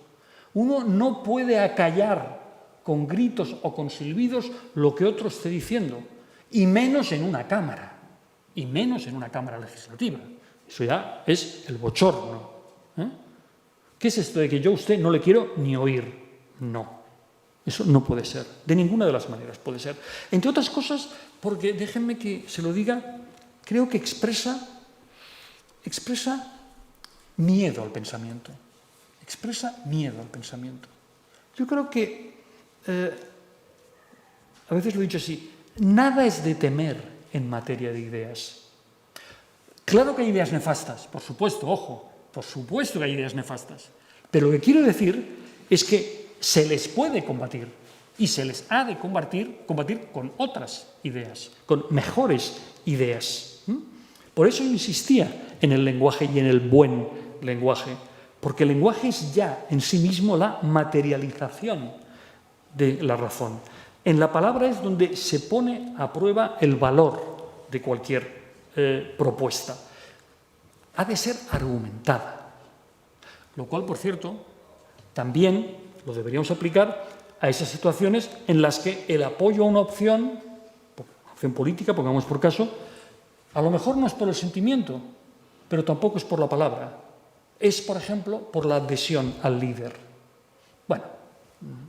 Uno no puede acallar con gritos o con silbidos lo que otro esté diciendo, y menos en una cámara, y menos en una cámara legislativa. Eso ya es el bochorno, ¿eh? ¿Qué es esto de que yo a usted no le quiero ni oír? No, eso no puede ser, de ninguna de las maneras puede ser. Entre otras cosas, porque déjenme que se lo diga, creo que expresa miedo al pensamiento. Expresa miedo al pensamiento. Yo creo que, a veces lo he dicho así, nada es de temer en materia de ideas. Claro que hay ideas nefastas, por supuesto, ojo, por supuesto que hay ideas nefastas. Pero lo que quiero decir es que se les puede combatir y se les ha de combatir con otras ideas, con mejores ideas. Por eso insistía en el lenguaje y en el buen lenguaje, porque el lenguaje es ya en sí mismo la materialización de la razón. En la palabra es donde se pone a prueba el valor de cualquier propuesta. Ha de ser argumentada, lo cual, por cierto, también lo deberíamos aplicar a esas situaciones en las que el apoyo a una opción política, pongamos por caso, a lo mejor no es por el sentimiento, pero tampoco es por la palabra. Es, por ejemplo, por la adhesión al líder. Bueno,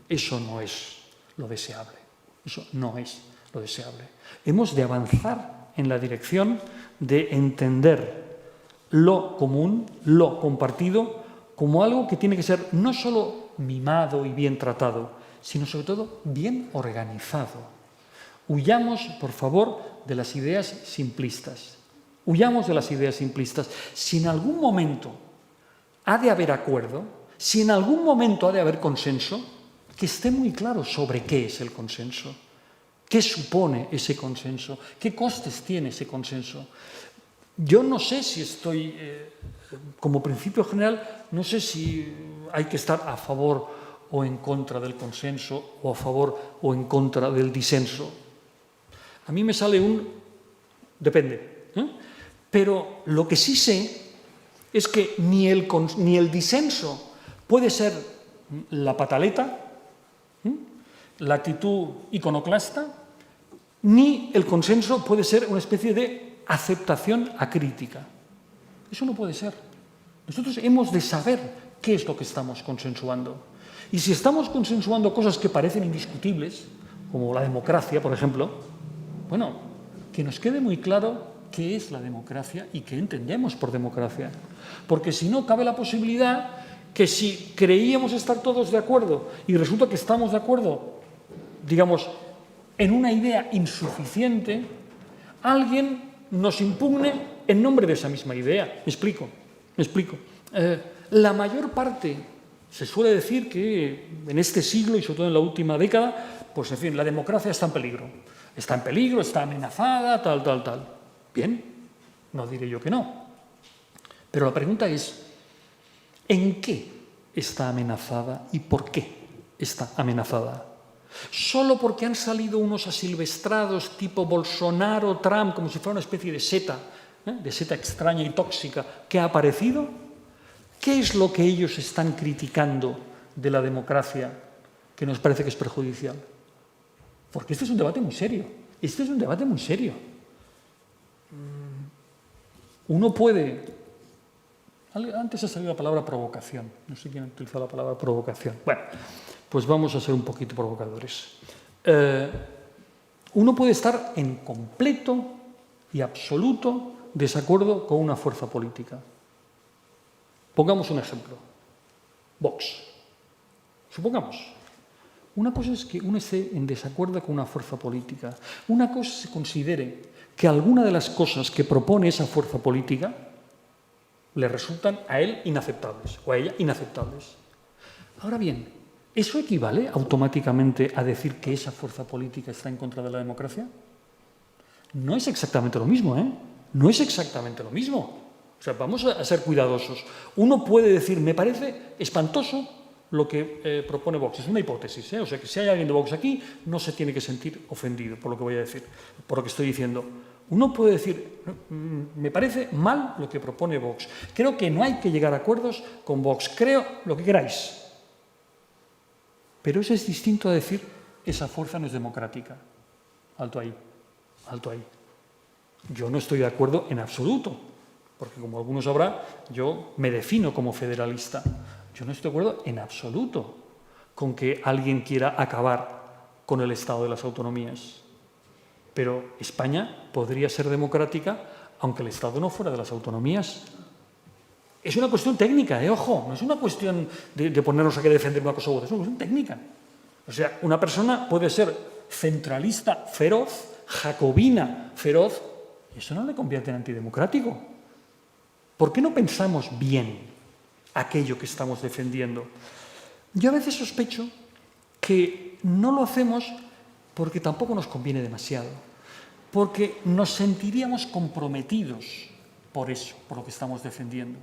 eso no es lo deseable. Eso no es lo deseable. Hemos de avanzar en la dirección de entender lo común, lo compartido, como algo que tiene que ser no solo mimado y bien tratado, sino sobre todo bien organizado. Huyamos, por favor, de las ideas simplistas. Huyamos de las ideas simplistas. Si en algún momento ha de haber acuerdo, si en algún momento ha de haber consenso, que esté muy claro sobre qué es el consenso, qué supone ese consenso, qué costes tiene ese consenso. Yo no sé si estoy, como principio general, no sé si hay que estar a favor o en contra del consenso o a favor o en contra del disenso. A mí me sale depende, ¿eh? Pero lo que sí sé es que ni el disenso puede ser la pataleta, la actitud iconoclasta, ni el consenso puede ser una especie de aceptación acrítica. Eso no puede ser. Nosotros hemos de saber qué es lo que estamos consensuando. Y si estamos consensuando cosas que parecen indiscutibles, como la democracia, por ejemplo, bueno, que nos quede muy claro qué es la democracia y qué entendemos por democracia. Porque si no, cabe la posibilidad que si creíamos estar todos de acuerdo y resulta que estamos de acuerdo, digamos, en una idea insuficiente, alguien nos impugne en nombre de esa misma idea. Me explico. La mayor parte, se suele decir que en este siglo y sobre todo en la última década, pues en fin, la democracia está en peligro. Está en peligro, está amenazada, tal. Bien, no diré yo que no. Pero la pregunta es, ¿en qué está amenazada y por qué está amenazada? ¿Solo porque han salido unos asilvestrados tipo Bolsonaro, Trump, como si fuera una especie de seta extraña y tóxica que ha aparecido? ¿Qué es lo que ellos están criticando de la democracia que nos parece que es perjudicial? Porque este es un debate muy serio. Uno puede... Antes ha salido la palabra provocación. No sé quién ha utilizado la palabra provocación. Bueno, pues vamos a ser un poquito provocadores. Uno puede estar en completo y absoluto desacuerdo con una fuerza política. Pongamos un ejemplo. Vox. Supongamos. Una cosa es que uno esté en desacuerdo con una fuerza política. Una cosa es que se considere que alguna de las cosas que propone esa fuerza política le resultan a él inaceptables o a ella inaceptables. Ahora bien, ¿eso equivale automáticamente a decir que esa fuerza política está en contra de la democracia? No es exactamente lo mismo, ¿eh? No es exactamente lo mismo. O sea, vamos a ser cuidadosos. Uno puede decir, me parece espantoso lo que propone Vox. Es una hipótesis, ¿eh? O sea, que si hay alguien de Vox aquí, no se tiene que sentir ofendido por lo que voy a decir, por lo que estoy diciendo. Uno puede decir, me parece mal lo que propone Vox. Creo que no hay que llegar a acuerdos con Vox. Creo lo que queráis. Pero eso es distinto a decir, esa fuerza no es democrática. Alto ahí, alto ahí. Yo no estoy de acuerdo en absoluto, porque como algunos sabrán, yo me defino como federalista. Yo no estoy de acuerdo en absoluto con que alguien quiera acabar con el Estado de las autonomías. Pero España podría ser democrática aunque el Estado no fuera de las autonomías. Es una cuestión técnica, ojo, no es una cuestión de ponernos aquí a defender una cosa u otra, es una cuestión técnica. O sea, una persona puede ser centralista feroz, jacobina feroz, y eso no le convierte en antidemocrático. ¿Por qué no pensamos bien aquello que estamos defendiendo? Yo a veces sospecho que no lo hacemos porque tampoco nos conviene demasiado, porque nos sentiríamos comprometidos por eso, por lo que estamos defendiendo.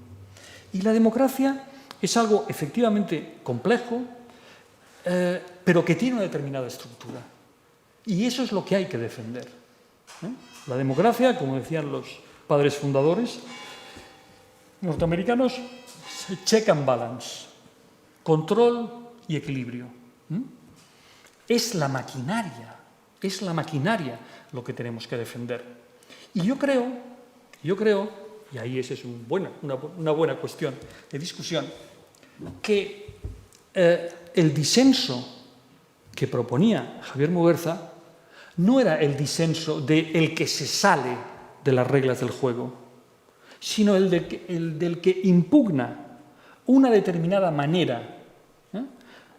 Y la democracia es algo efectivamente complejo, pero que tiene una determinada estructura. Y eso es lo que hay que defender. La democracia, como decían los padres fundadores norteamericanos, check and balance, control y equilibrio. Es la maquinaria lo que tenemos que defender. Y yo creo, y ahí esa es una buena cuestión de discusión, que el disenso que proponía Javier Muguerza no era el disenso del que se sale de las reglas del juego, sino el del que impugna una determinada manera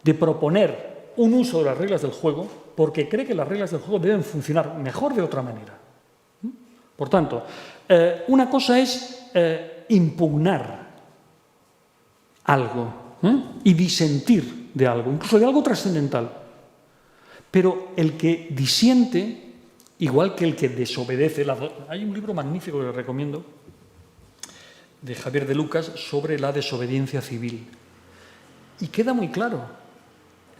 de proponer un uso de las reglas del juego porque cree que las reglas del juego deben funcionar mejor de otra manera. Por tanto, una cosa es impugnar algo y disentir de algo, incluso de algo trascendental. Pero el que disiente, igual que el que desobedece, hay un libro magnífico que les recomiendo, de Javier de Lucas, sobre la desobediencia civil. Y queda muy claro,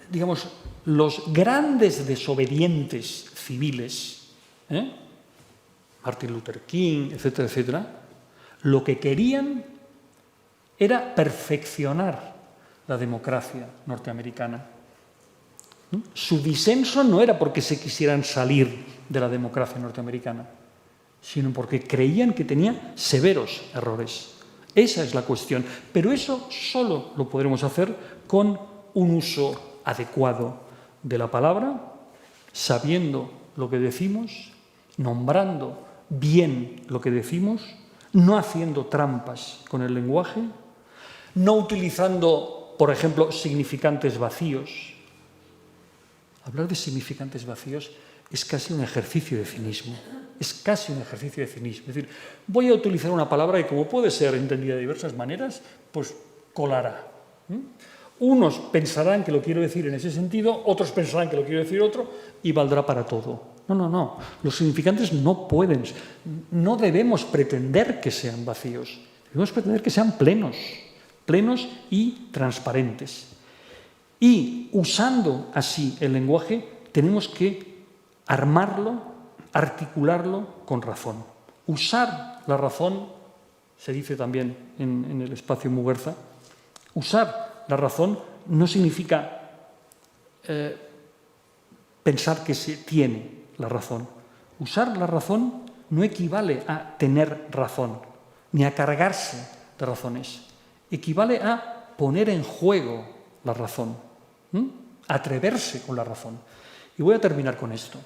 digamos, los grandes desobedientes civiles, Martin Luther King, etcétera, etcétera, lo que querían era perfeccionar la democracia norteamericana. Su disenso no era porque se quisieran salir de la democracia norteamericana, sino porque creían que tenía severos errores. Esa es la cuestión. Pero eso solo lo podremos hacer con un uso adecuado de la palabra, sabiendo lo que decimos, nombrando bien lo que decimos, no haciendo trampas con el lenguaje, no utilizando, por ejemplo, significantes vacíos. Hablar de significantes vacíos es casi un ejercicio de cinismo. Es casi un ejercicio de cinismo. Es decir, voy a utilizar una palabra que, como puede ser entendida de diversas maneras, pues colará. Unos pensarán que lo quiero decir en ese sentido, otros pensarán que lo quiero decir otro, y valdrá para todo. No. Los significantes no pueden, no debemos pretender que sean vacíos. Debemos pretender que sean plenos y transparentes. Y usando así el lenguaje, tenemos que armarlo, articularlo con razón. Usar la razón, se dice también en el espacio Muguerza, usar la razón no significa pensar que se tiene la razón. Usar la razón no equivale a tener razón. ni a cargarse de razones. Equivale a poner en juego la razón, atreverse con la razón. Y voy a terminar con esto.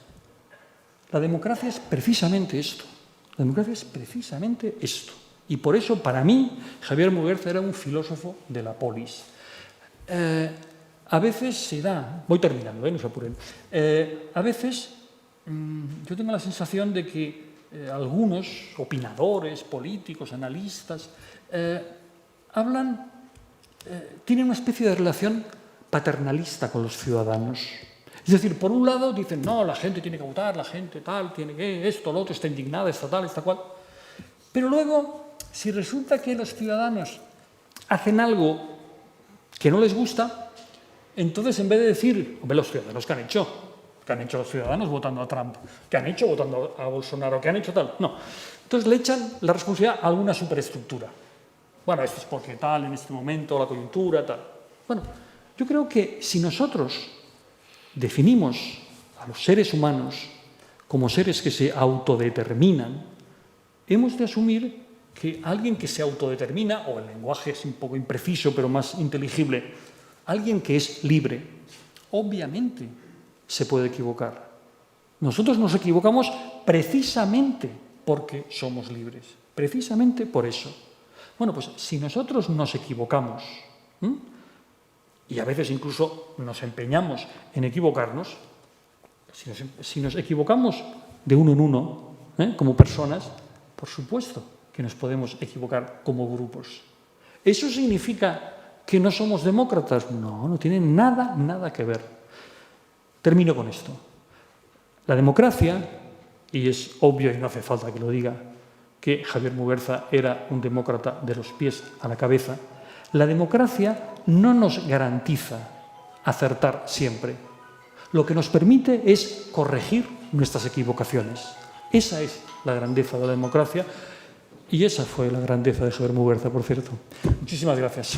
La democracia es precisamente esto. La democracia es precisamente esto. Y por eso, para mí, Javier Muguerza era un filósofo de la polis. A veces se da... Voy terminando, no se apuren. A veces yo tengo la sensación de que algunos opinadores, políticos, analistas, tienen una especie de relación paternalista con los ciudadanos. Es decir, por un lado dicen, no, la gente tiene que votar, la gente tal, tiene que esto, lo otro, está indignada, está tal, está cual. Pero luego, si resulta que los ciudadanos hacen algo que no les gusta, entonces en vez de decir, hombre, los ciudadanos, ¿qué han hecho? ¿Qué han hecho los ciudadanos votando a Trump? ¿Qué han hecho votando a Bolsonaro? ¿Qué han hecho tal? No. Entonces le echan la responsabilidad a alguna superestructura. Bueno, esto es porque tal, en este momento, la coyuntura, tal. Bueno, yo creo que si nosotros definimos a los seres humanos como seres que se autodeterminan, hemos de asumir que alguien que se autodetermina, o el lenguaje es un poco impreciso pero más inteligible, alguien que es libre, obviamente se puede equivocar. Nosotros nos equivocamos precisamente porque somos libres, precisamente por eso. Bueno, pues si nosotros nos equivocamos, y a veces incluso nos empeñamos en equivocarnos, si nos equivocamos de uno en uno, como personas, por supuesto que nos podemos equivocar como grupos. ¿Eso significa que no somos demócratas? No, no tiene nada que ver. Termino con esto. La democracia, y es obvio y no hace falta que lo diga, que Javier Muguerza era un demócrata de los pies a la cabeza, la democracia no nos garantiza acertar siempre. Lo que nos permite es corregir nuestras equivocaciones. Esa es la grandeza de la democracia y esa fue la grandeza de Javier Muguerza, por cierto. Muchísimas gracias.